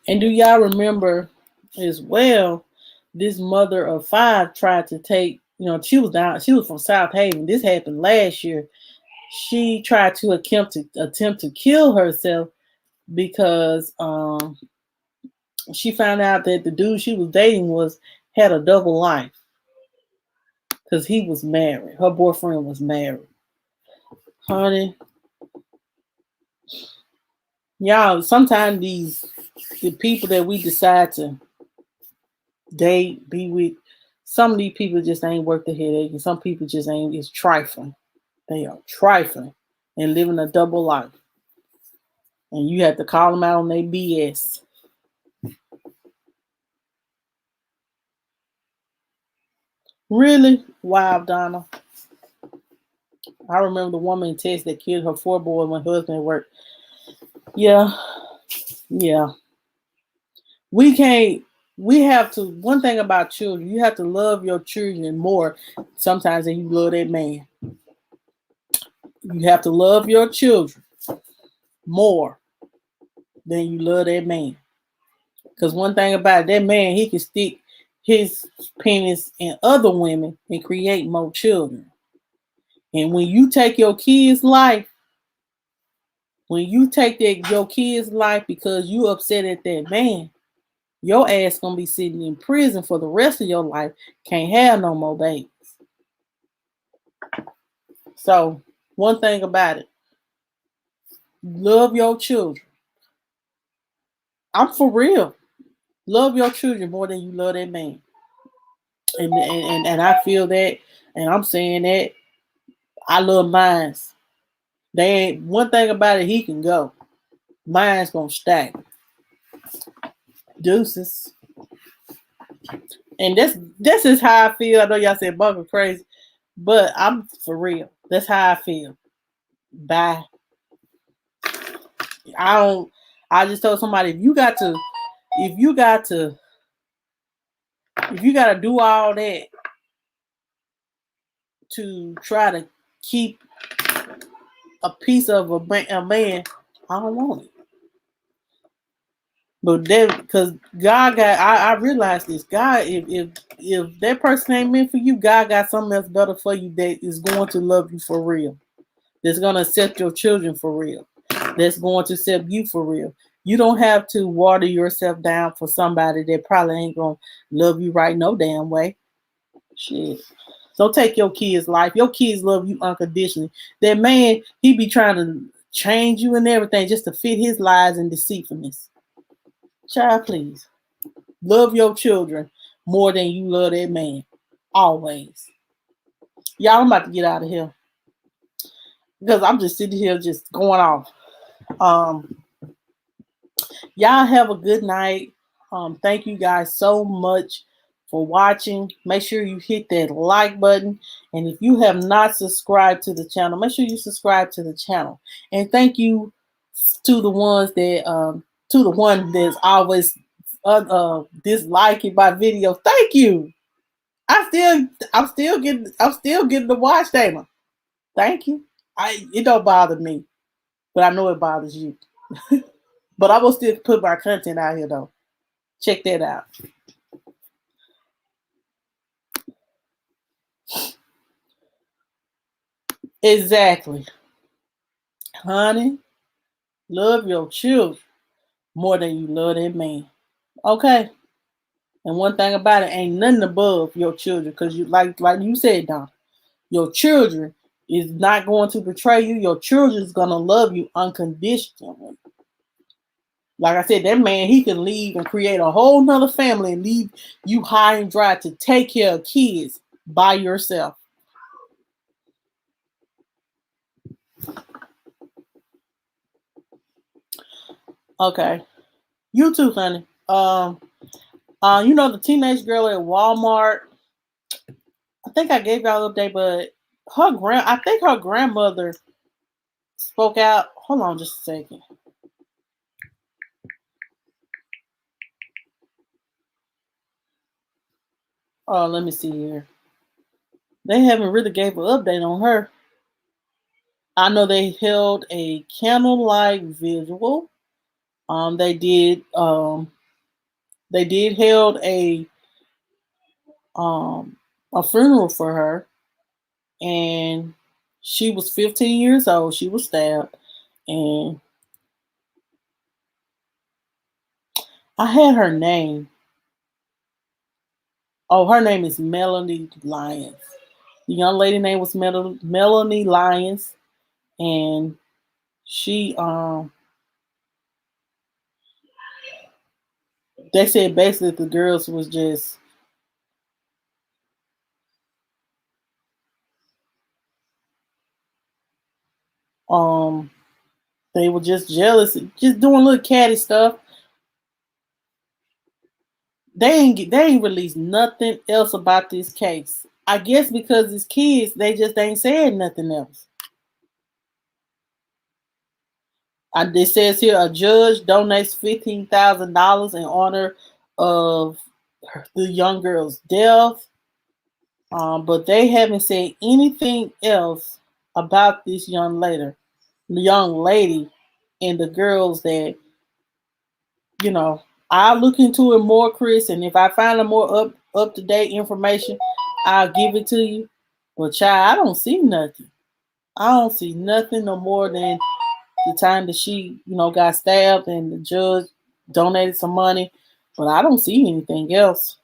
Speaker 1: And do y'all remember as well, this mother of 5 tried to take, she was from South Haven. This happened last year. She tried to attempt to kill herself because she found out that the dude she was dating had a double life. Because he was married. Her boyfriend was married. Honey. Y'all, sometimes the people that we decide to date, be with, some of these people just ain't worth the headache, and some people just ain't. It's trifling. They are trifling and living a double life, and you have to call them out on their BS. Really? Wow, Donna. I remember the woman in Texas that killed her 4 boys when her husband worked. Yeah. We can't. We have to. One thing about children, you have to love your children more sometimes than you love that man. You have to love your children more than you love that man. Because one thing about that man, he can stick his penis in other women and create more children. And when you take your kid's life, when you take your kid's life because you upset at that man, your ass gonna be sitting in prison for the rest of your life. Can't have no more babies. So one thing about it, love your children. I'm for real. Love your children more than you love that man. And I feel that, and I'm saying that I love mines. They ain't one thing about it, he can go. Mine's gonna stack. Deuces. And this is how I feel. I know y'all said Bunker crazy, but I'm for real. That's how I feel. Bye. I just told somebody if you got to do all that to try to keep a piece of a man, I don't want it. But then, because God got, I realized this. God, if that person ain't meant for you, God got something else better for you that is going to love you for real. That's going to accept your children for real. That's going to accept you for real. You don't have to water yourself down for somebody that probably ain't going to love you right no damn way. Shit. So take your kids' life. Your kids love you unconditionally. That man, he be trying to change you and everything just to fit his lies and deceitfulness. Child, please. Love your children more than you love that man. Always. Y'all, I'm about to get out of here. Because I'm just sitting here just going off. Y'all have a good night. Thank you guys so much for watching. Make sure you hit that like button. And if you have not subscribed to the channel, make sure you subscribe to the channel. And thank you to the ones that to the one that's always disliking my video. Thank you. I'm still getting the watch Dana. Thank you. It don't bother me, but I know it bothers you. But I will still put my content out here though. Check that out. Exactly. Honey, love your children more than you love that man. Okay. And one thing about it, ain't nothing above your children, because you like you said, Don, your children is not going to betray you. Your children is gonna love you unconditionally. Like I said, that man, he can leave and create a whole nother family and leave you high and dry to take care of kids by yourself. Okay. You too, honey. You know the teenage girl at Walmart. I think I gave y'all an update, but I think her grandmother spoke out. Hold on just a second. Oh, let me see here. They haven't really gave an update on her. I know they held a candlelight vigil. They did held a funeral for her, and she was 15 years old. She was stabbed, and I had her name. Oh, her name is Melanie Lyons. The young lady name was Melanie Lyons, and she they said basically the girls was just they were just jealous, just doing little catty stuff. They ain't released nothing else about this case. I guess because it's kids, they just ain't saying nothing else. It says here a judge donates $15,000 in honor of the young girl's death. But they haven't said anything else about this young lady, and the girls that, I'll look into it more, Chris, and if I find a more up to date information, I'll give it to you. But child, I don't see nothing. I don't see nothing no more than the time that she, got stabbed and the judge donated some money. But I don't see anything else.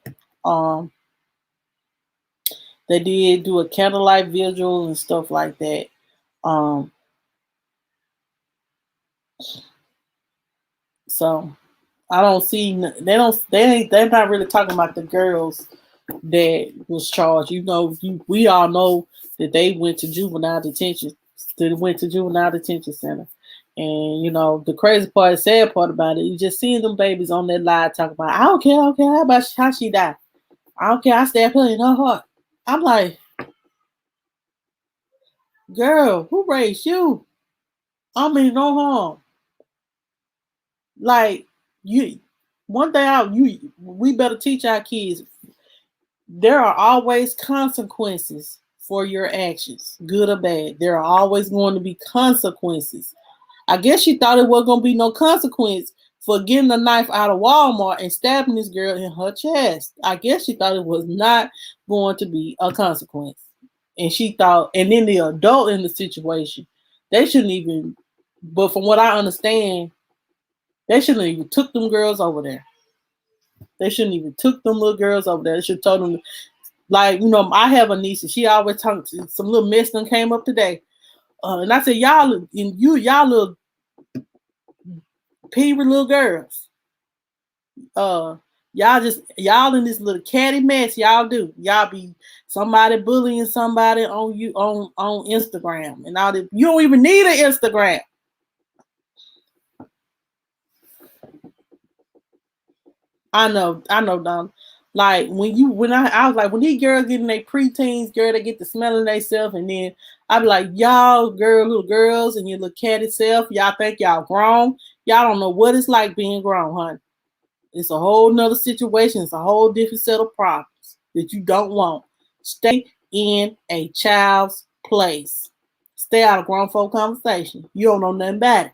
Speaker 1: They did do a candlelight vigil and stuff like that. So I don't see. They're not really talking about the girls that was charged. We all know that they went to juvenile detention. They went to juvenile detention center. And the crazy part, the sad part about it, you just seeing them babies on that live talking about, I don't care about how she died. I don't care, I stabbed her in her heart. I'm like, girl, who raised you? I mean, no harm. Like, one thing we better teach our kids, there are always consequences for your actions, good or bad. There are always going to be consequences. I guess she thought it wasn't going to be no consequence for getting a knife out of Walmart and stabbing this girl in her chest. I guess she thought it was not going to be a consequence. And she thought, and then the adult in the situation, they shouldn't even, but from what I understand, they shouldn't even took them girls over there. They shouldn't even took them little girls over there. They should have told them, like, I have a niece and she always talks, some little mess done came up today. And I said, y'all little peery little girls. Y'all in this little catty mess, y'all do. Y'all be somebody bullying somebody on you on Instagram and all that. You don't even need an Instagram. I know, Don. Like I was like, when these girls get in their preteens, girl, they get to smelling themselves, and then I be like, y'all, little girls, and your little catty self, y'all think y'all grown. Y'all don't know what it's like being grown, honey. It's a whole nother situation. It's a whole different set of problems that you don't want. Stay in a child's place. Stay out of grown folk conversation. You don't know nothing about it.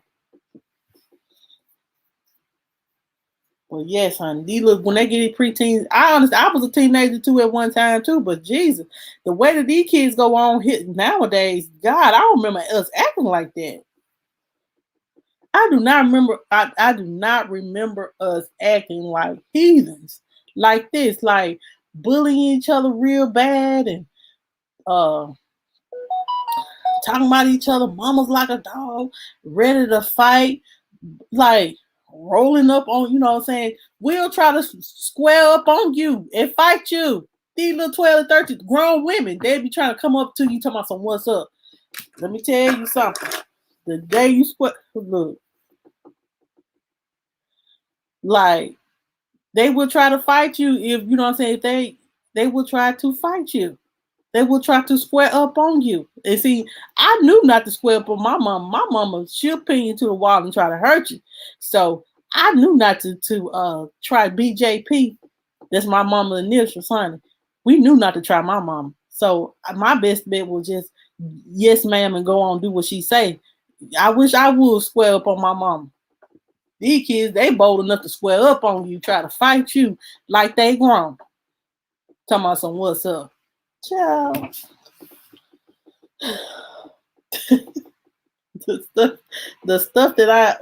Speaker 1: Well, yes, honey. When they get preteens, I was a teenager too at one time too. But Jesus, the way that these kids go on nowadays, God, I don't remember us acting like that. I do not remember. I do not remember us acting like heathens like this, like bullying each other real bad and talking about each other. Mama's like a dog, ready to fight, like rolling up on. You know what I'm saying? We'll try to square up on you and fight you. These little 12 and 13 grown women, they be trying to come up to you talking about some what's up. Let me tell you something. The day you look. Like, they will try to fight you if, you know what I'm saying, they will try to fight you. They will try to square up on you. And see, I knew not to square up on my mom. My mama, she'll pin you to the wall and try to hurt you. So I knew not to try BJP. That's my mama initials, honey. We knew not to try my mama. So my best bet was just, yes, ma'am, and go on and do what she say. I wish I would square up on my mama. These kids, they bold enough to square up on you, try to fight you like they grown. Talking about some what's up. Child. the stuff that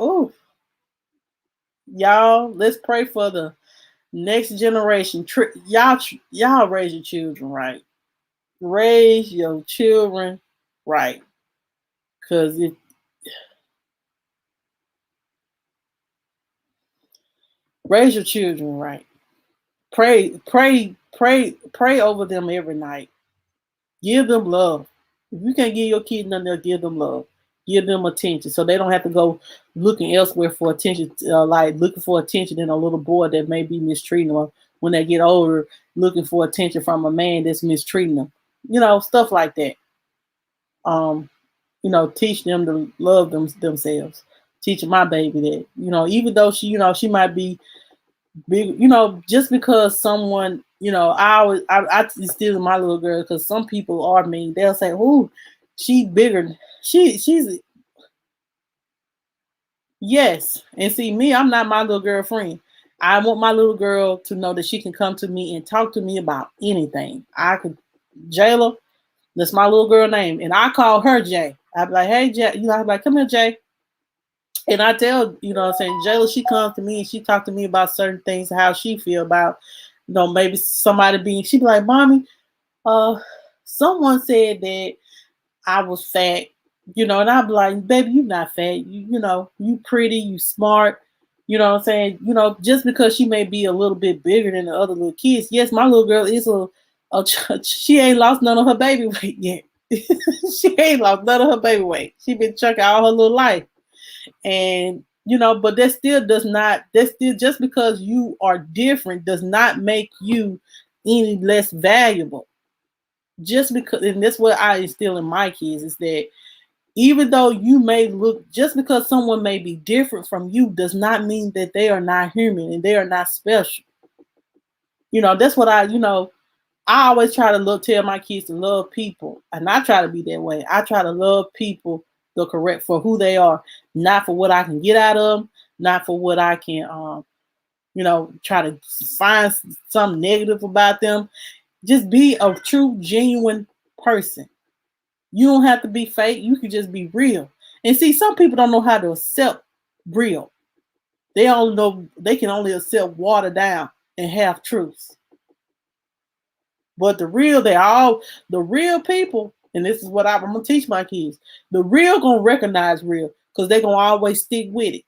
Speaker 1: y'all, let's pray for the next generation. Y'all raise your children right. Raise your children right. Because raise your children right. Pray over them every night. Give them love. If you can't give your kids nothing else, give them love. Give them attention so they don't have to go looking elsewhere for attention, like looking for attention in a little boy that may be mistreating them. When they get older, looking for attention from a man that's mistreating them. Stuff like that. Teach them to love themselves. teaching my baby that, even though she might be big, just because someone, I instill in my little girl, because some people are mean. They'll say, "Ooh, she bigger." She's yes, and see me, I'm not my little girlfriend. I want my little girl to know that she can come to me and talk to me about anything. I could, Jayla, that's my little girl name, and I call her Jay. I'd be like, "Hey, Jay," I'd be like, "Come here, Jay." And I tell, what I'm saying, Jayla, she comes to me and she talk to me about certain things, how she feel about, maybe somebody being, she be like, "Mommy, someone said that I was fat," and I'd be like, "Baby, you not fat. You pretty, you smart." You know what I'm saying? Just because she may be a little bit bigger than the other little kids. Yes, my little girl is she ain't lost none of her baby weight yet. She ain't lost none of her baby weight. She been chunky all her little life. And but that still just because you are different does not make you any less valuable. Just because, and that's what I instill in my kids, is that even though you may look, just because someone may be different from you does not mean that they are not human and they are not special. That's what I always try to tell my kids to love people, and I try to be that way. I try to love people the correct for who they are, not for what I can get out of them, not for what I can, try to find something negative about them. Just be a true, genuine person. You don't have to be fake. You can just be real. And see, some people don't know how to accept real. They can only accept watered down and half truths. But the real people, and this is what I'm gonna teach my kids. The real gonna recognize real, because they're gonna always stick with it.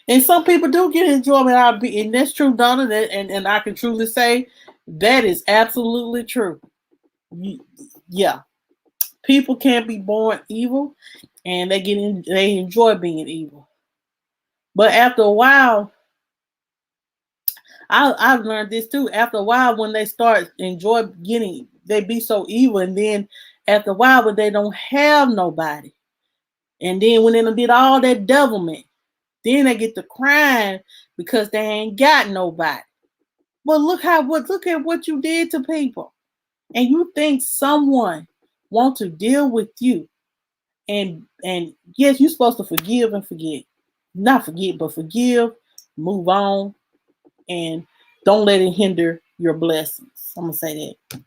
Speaker 1: And some people do get enjoyment out of it, and that's true, Donna. And I can truly say that is absolutely true. Yeah, people can't be born evil, and they enjoy being evil. But after a while, I've learned this too. After a while, when they start they be so evil, and then after a while, when they don't have nobody, and then when they did all that devilment, then they get to crying because they ain't got nobody. But look at what you did to people, and you think someone want to deal with you, and yes, you're supposed to forgive and forget, not forget, but forgive, move on, and don't let it hinder your blessings. I'm gonna say that.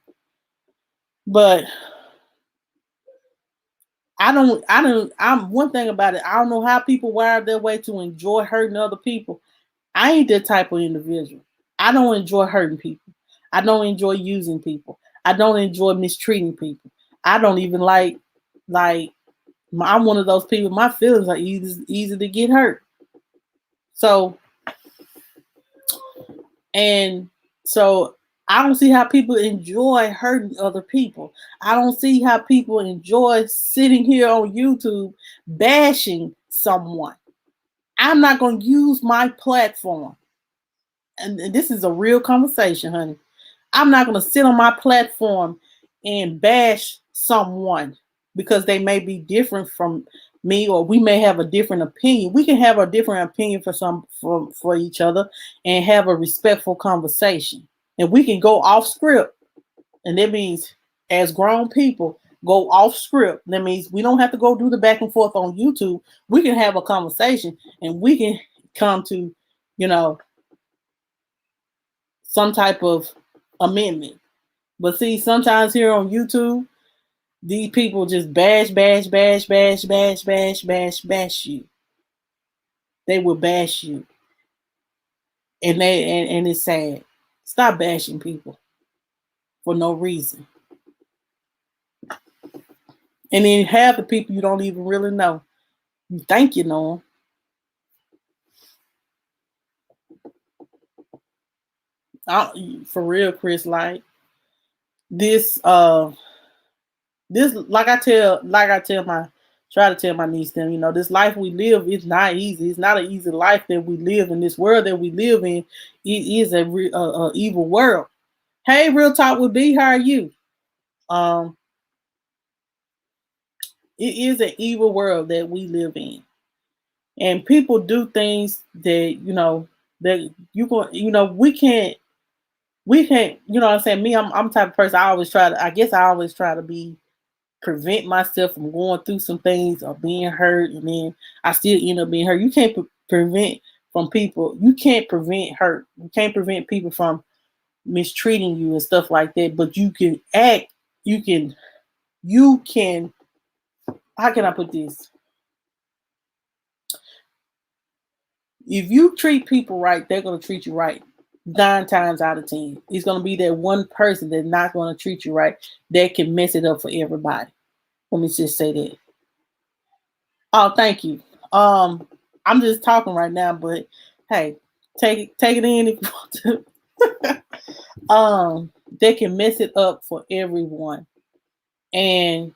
Speaker 1: But I'm one thing about it. I don't know how people wired their way to enjoy hurting other people. I ain't that type of individual. I don't enjoy hurting people. I don't enjoy using people. I don't enjoy mistreating people. I don't even I'm one of those people. My feelings are easy to get hurt. So I don't see how people enjoy hurting other people. I don't see how people enjoy sitting here on YouTube bashing someone. I'm not going to use my platform. And this is a real conversation, honey. I'm not going to sit on my platform and bash someone because they may be different from me, or we may have a different opinion. We can have a different opinion for each other and have a respectful conversation. And we can go off script. And that means, as grown people, go off script. That means we don't have to go do the back and forth on YouTube. We can have a conversation and we can come to, some type of amendment. But see, sometimes here on YouTube, these people just bash you. They will bash you. And it's sad. Stop bashing people for no reason. And then half the people you don't even really know. You think you know them. For real, Chris, like this like I tell try to tell my niece them, this life we live is not easy. It's not an easy life that we live in. This world that we live in, it is a evil world. Hey, Real Talk with B, how are you? Um, it is an evil world that we live in, and people do things that that we can't. You know what I'm saying? Me, I'm the type of person. I guess I always try to be prevent myself from going through some things or being hurt, and then I still end up being hurt. You can't prevent from people. You can't prevent hurt. You can't prevent people from mistreating you and stuff like that. But you can act. You can. You can. How can I put this? If you treat people right, they're gonna treat you right. 9 times out of 10, it's gonna be that one person that's not gonna treat you right that can mess it up for everybody. Let me just say that. Oh, thank you. I'm just talking right now, but hey, take it in if you want to. They can mess it up for everyone, and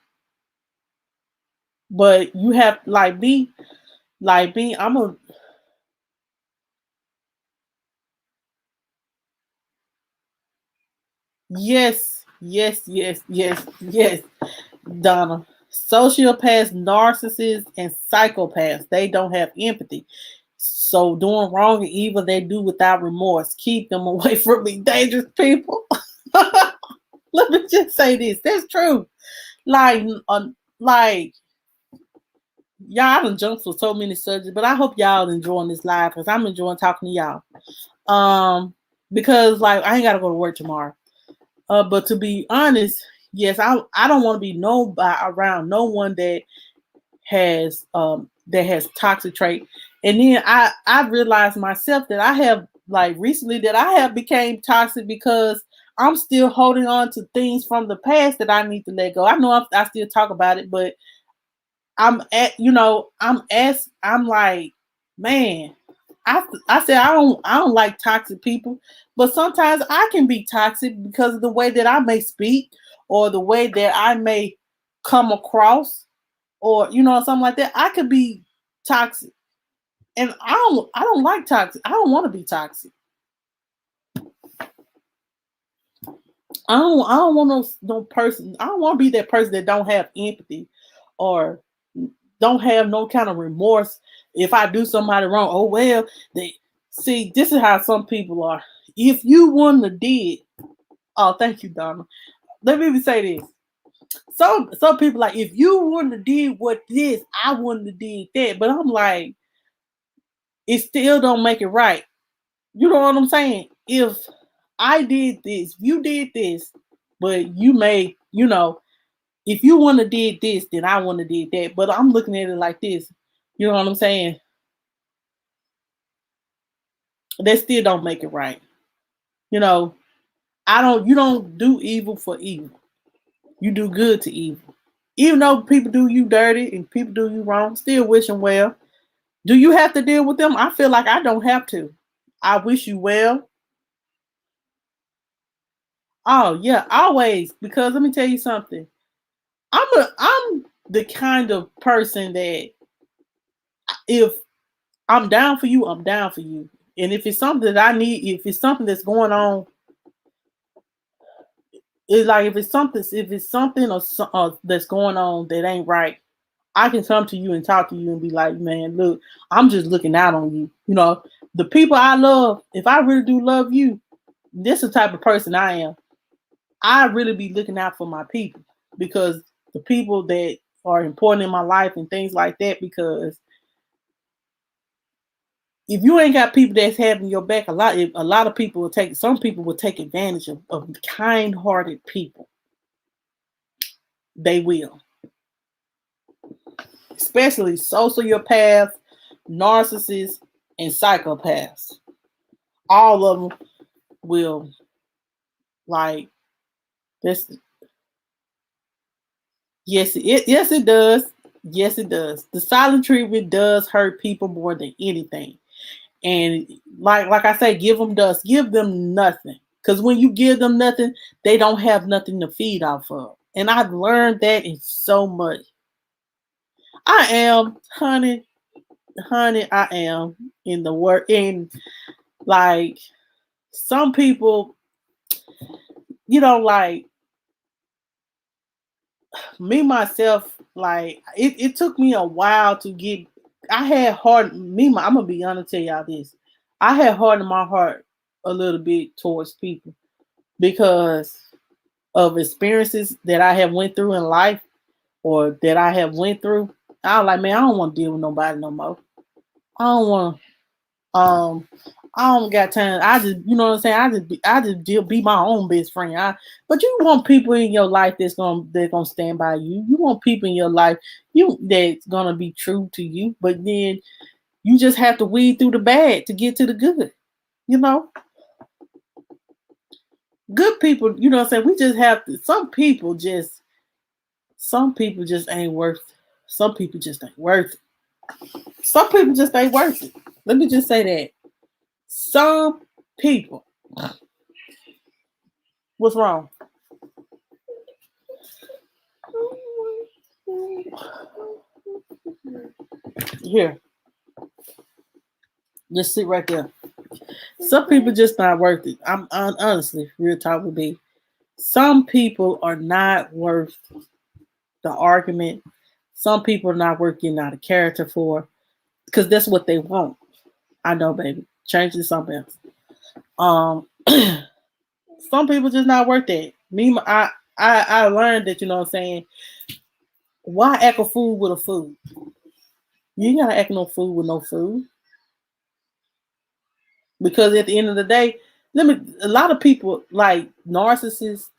Speaker 1: but you have like me. I'm a yes, yes, yes, yes, yes, Donna. Sociopaths, narcissists, and psychopaths. They don't have empathy. So doing wrong and evil they do without remorse. Keep them away from me, dangerous people. Let me just say this. That's true. Like y'all, I done jumped for so many subjects, but I hope y'all enjoying this live because I'm enjoying talking to y'all. Because like I ain't gotta go to work tomorrow. But to be honest, yes, I don't want to be around no one that has toxic trait. And then I realized myself that I have like recently that I have became toxic because I'm still holding on to things from the past that I need to let go. I know I still talk about it, but I'm like, man, I said I don't like toxic people, but sometimes I can be toxic because of the way that I may speak or the way that I may come across or something like that. I could be toxic, and I don't like toxic. I don't want to be toxic. I don't want no person. I don't want to be that person that don't have empathy or don't have no kind of remorse if I do somebody wrong. Oh well, they see this is how some people are. If you wouldn't have did, oh thank you, Donna. Let me even say this. Some people like if you wouldn't have did what this, I wouldn't have did that. But I'm like, it still don't make it right. You know what I'm saying? If I did this, you did this, but you may, if you wouldn't have did this, then I wouldn't have did that. But I'm looking at it like this. You know what I'm saying? That still don't make it right. You know, you don't do evil for evil. You do good to evil. Even though people do you dirty and people do you wrong, still wish them well. Do you have to deal with them? I feel like I don't have to. I wish you well. Oh yeah, always. Because let me tell you something. I'm the kind of person that if I'm down for you, I'm down for you. And if it's something that I need, if it's something that's going on, it's like if it's something that's going on that ain't right, I can come to you and talk to you and be like, man, look, I'm just looking out on you. The people I love, if I really do love you, this is the type of person I am. I really be looking out for my people because the people that are important in my life and things like that, because if you ain't got people that's having your back, a lot of people some people will take advantage of kind-hearted people. They will, especially sociopaths, narcissists, and psychopaths. All of them will like this. Yes it does. Yes it does. The silent treatment does hurt people more than anything. And like I say, give them dust, give them nothing. Because when you give them nothing, they don't have nothing to feed off of. And I've learned that in so much. I am, honey, I am in the work. In like some people, like me myself, like it took me a while to get. I had hard I'm gonna be honest, tell y'all this. I had hard in my heart a little bit towards people because of experiences that I have went through in life or that I have went through. I was like, man, I don't want to deal with nobody no more. I don't want to. I don't got time. I just, you know what I'm saying. I just be my own best friend. But you want people in your life that's gonna stand by you. You want people in your life that's gonna be true to you. But then you just have to weed through the bad to get to the good. You know, good people. You know what I'm saying. We just have to. Some people just ain't worth. Some people just ain't worth it. Some people just ain't worth it. Let me just say that. Some people. What's wrong? Here. Just sit right there. Some people just not worth it. I'm honestly, real talk would be. Some people are not worth the argument. Some people are not worth getting out of character for because that's what they want. I know, baby. Change to something else. Some people just not worth that. I learned that, you know what I'm saying. Why act a fool with a fool? You ain't gotta act no fool with no fool. Because at the end of the day, a lot of people like narcissists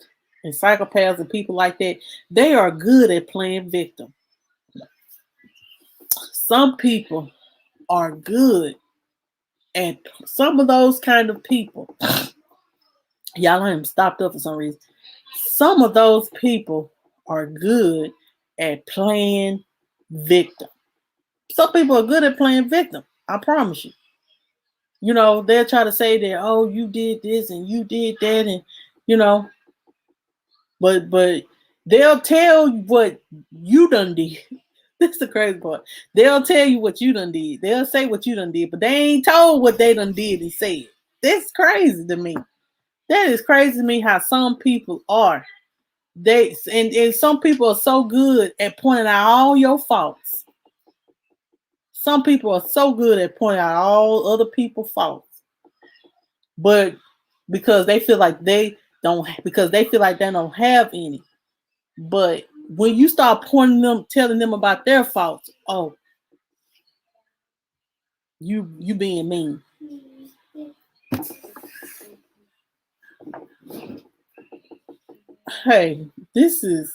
Speaker 1: and psychopaths and people like that, they are good at playing victim. Some people are good at some of those kind of people. Y'all ain't stopped up for some reason. Some of those people are good at playing victim. Some people are good at playing victim. I promise you. You know, they'll try to say that, oh, you did this and you did that, and you know, but they'll tell you what you done did. That's the crazy part. They'll tell you what you done did. They'll say what you done did, but they ain't told what they done did and said. That's crazy to me. That is crazy to me how some people are. And some people are so good at pointing out all your faults. Some people are so good at pointing out all other people's faults. But because they feel like they don't have any. But when you start telling them about their faults, oh, you being mean. Hey, this is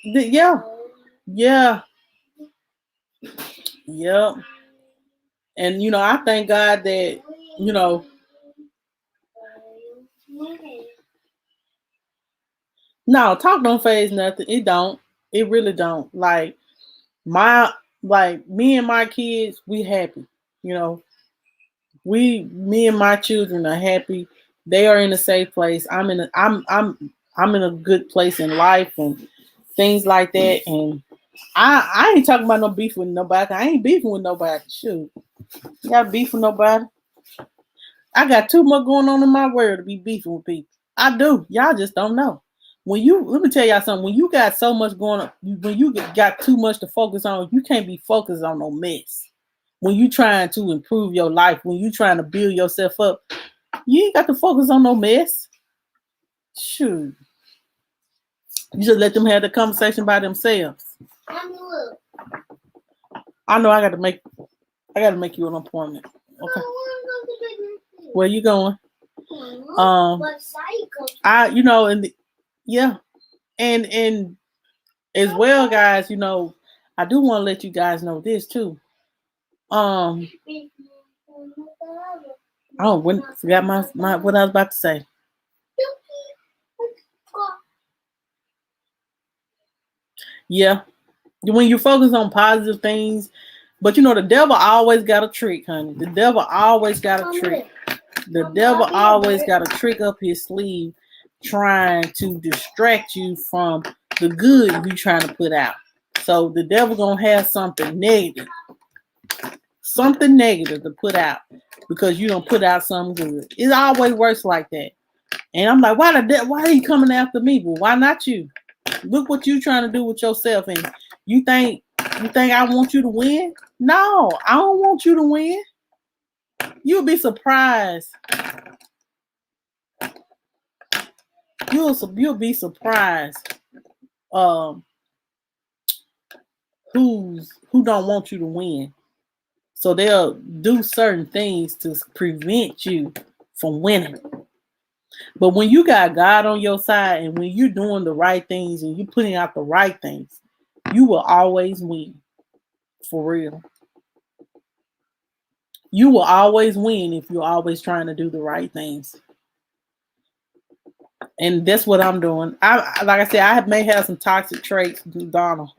Speaker 1: yeah. And you know, I thank God that, you know, no, talk don't phase nothing. It don't. It really don't. Like me and my kids, we happy. You know, me and my children are happy. They are in a safe place. I'm in a good place in life and things like that. And I ain't talking about no beef with nobody. I ain't beefing with nobody. Shoot. You got beef with nobody? I got too much going on in my world to be beefing with people. I do. Y'all just don't know. Let me tell y'all something. When you got so much going on, when you got too much to focus on, you can't be focused on no mess. When you trying to improve your life, when you trying to build yourself up, you ain't got to focus on no mess. Shoot. You just let them have the conversation by themselves. I know I got to make you an appointment. Okay. Where you going? And as well, guys, you know, I do want to let you guys know this too. Forgot my what I was about to say. Yeah, when you focus on positive things, but you know the devil always got a trick, honey. The devil always got a trick. The devil always got a trick up his sleeve, trying to distract you from the good you trying to put out. So the devil gonna have something negative to put out because you don't put out something good. It always works like that. And I'm like, why are you coming after me? Well, why not you? Look what you trying to do with yourself, and you think I want you to win? No, I don't want you to win. You'll be surprised. You'll be surprised. Who don't want you to win. So they'll do certain things to prevent you from winning. But when you got God on your side and when you're doing the right things and you're putting out the right things, you will always win. For real. You will always win if you're always trying to do the right things. And that's what I'm doing. Like I said, I may have some toxic traits, Donald.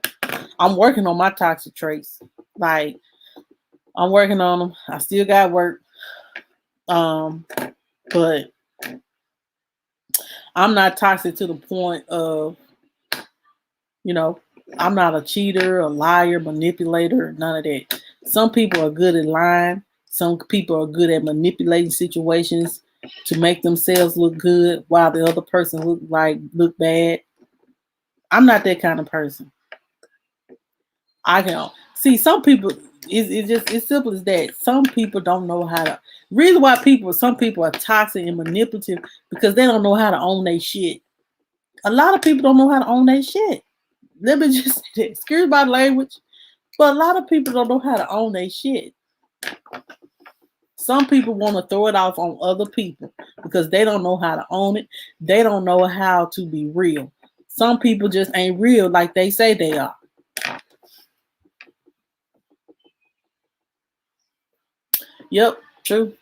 Speaker 1: I'm working on my toxic traits. Like, I'm working on them. I still got work. But I'm not toxic to the point of, I'm not a cheater, a liar, manipulator, none of that. Some people are good at lying. Some people are good at manipulating situations to make themselves look good while the other person look bad. I'm not that kind of person. I can see some people. It's simple as that. Some people don't know how to. Reason why some people are toxic and manipulative because they don't know how to own their shit. A lot of people don't know how to own their shit. Let me just say that. Excuse my language, but a lot of people don't know how to own their shit. Some people want to throw it off on other people because they don't know how to own it. They don't know how to be real. Some people just ain't real like they say they are. Yep, true.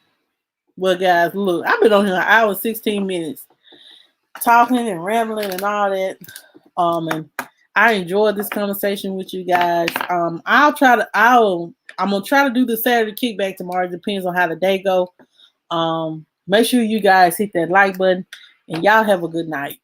Speaker 1: Well, guys, look, I've been on here an hour, 16 minutes talking and rambling and all that. And I enjoyed this conversation with you guys. I'm gonna try to do the Saturday kickback tomorrow. It depends on how the day go. Make sure you guys hit that like button and y'all have a good night.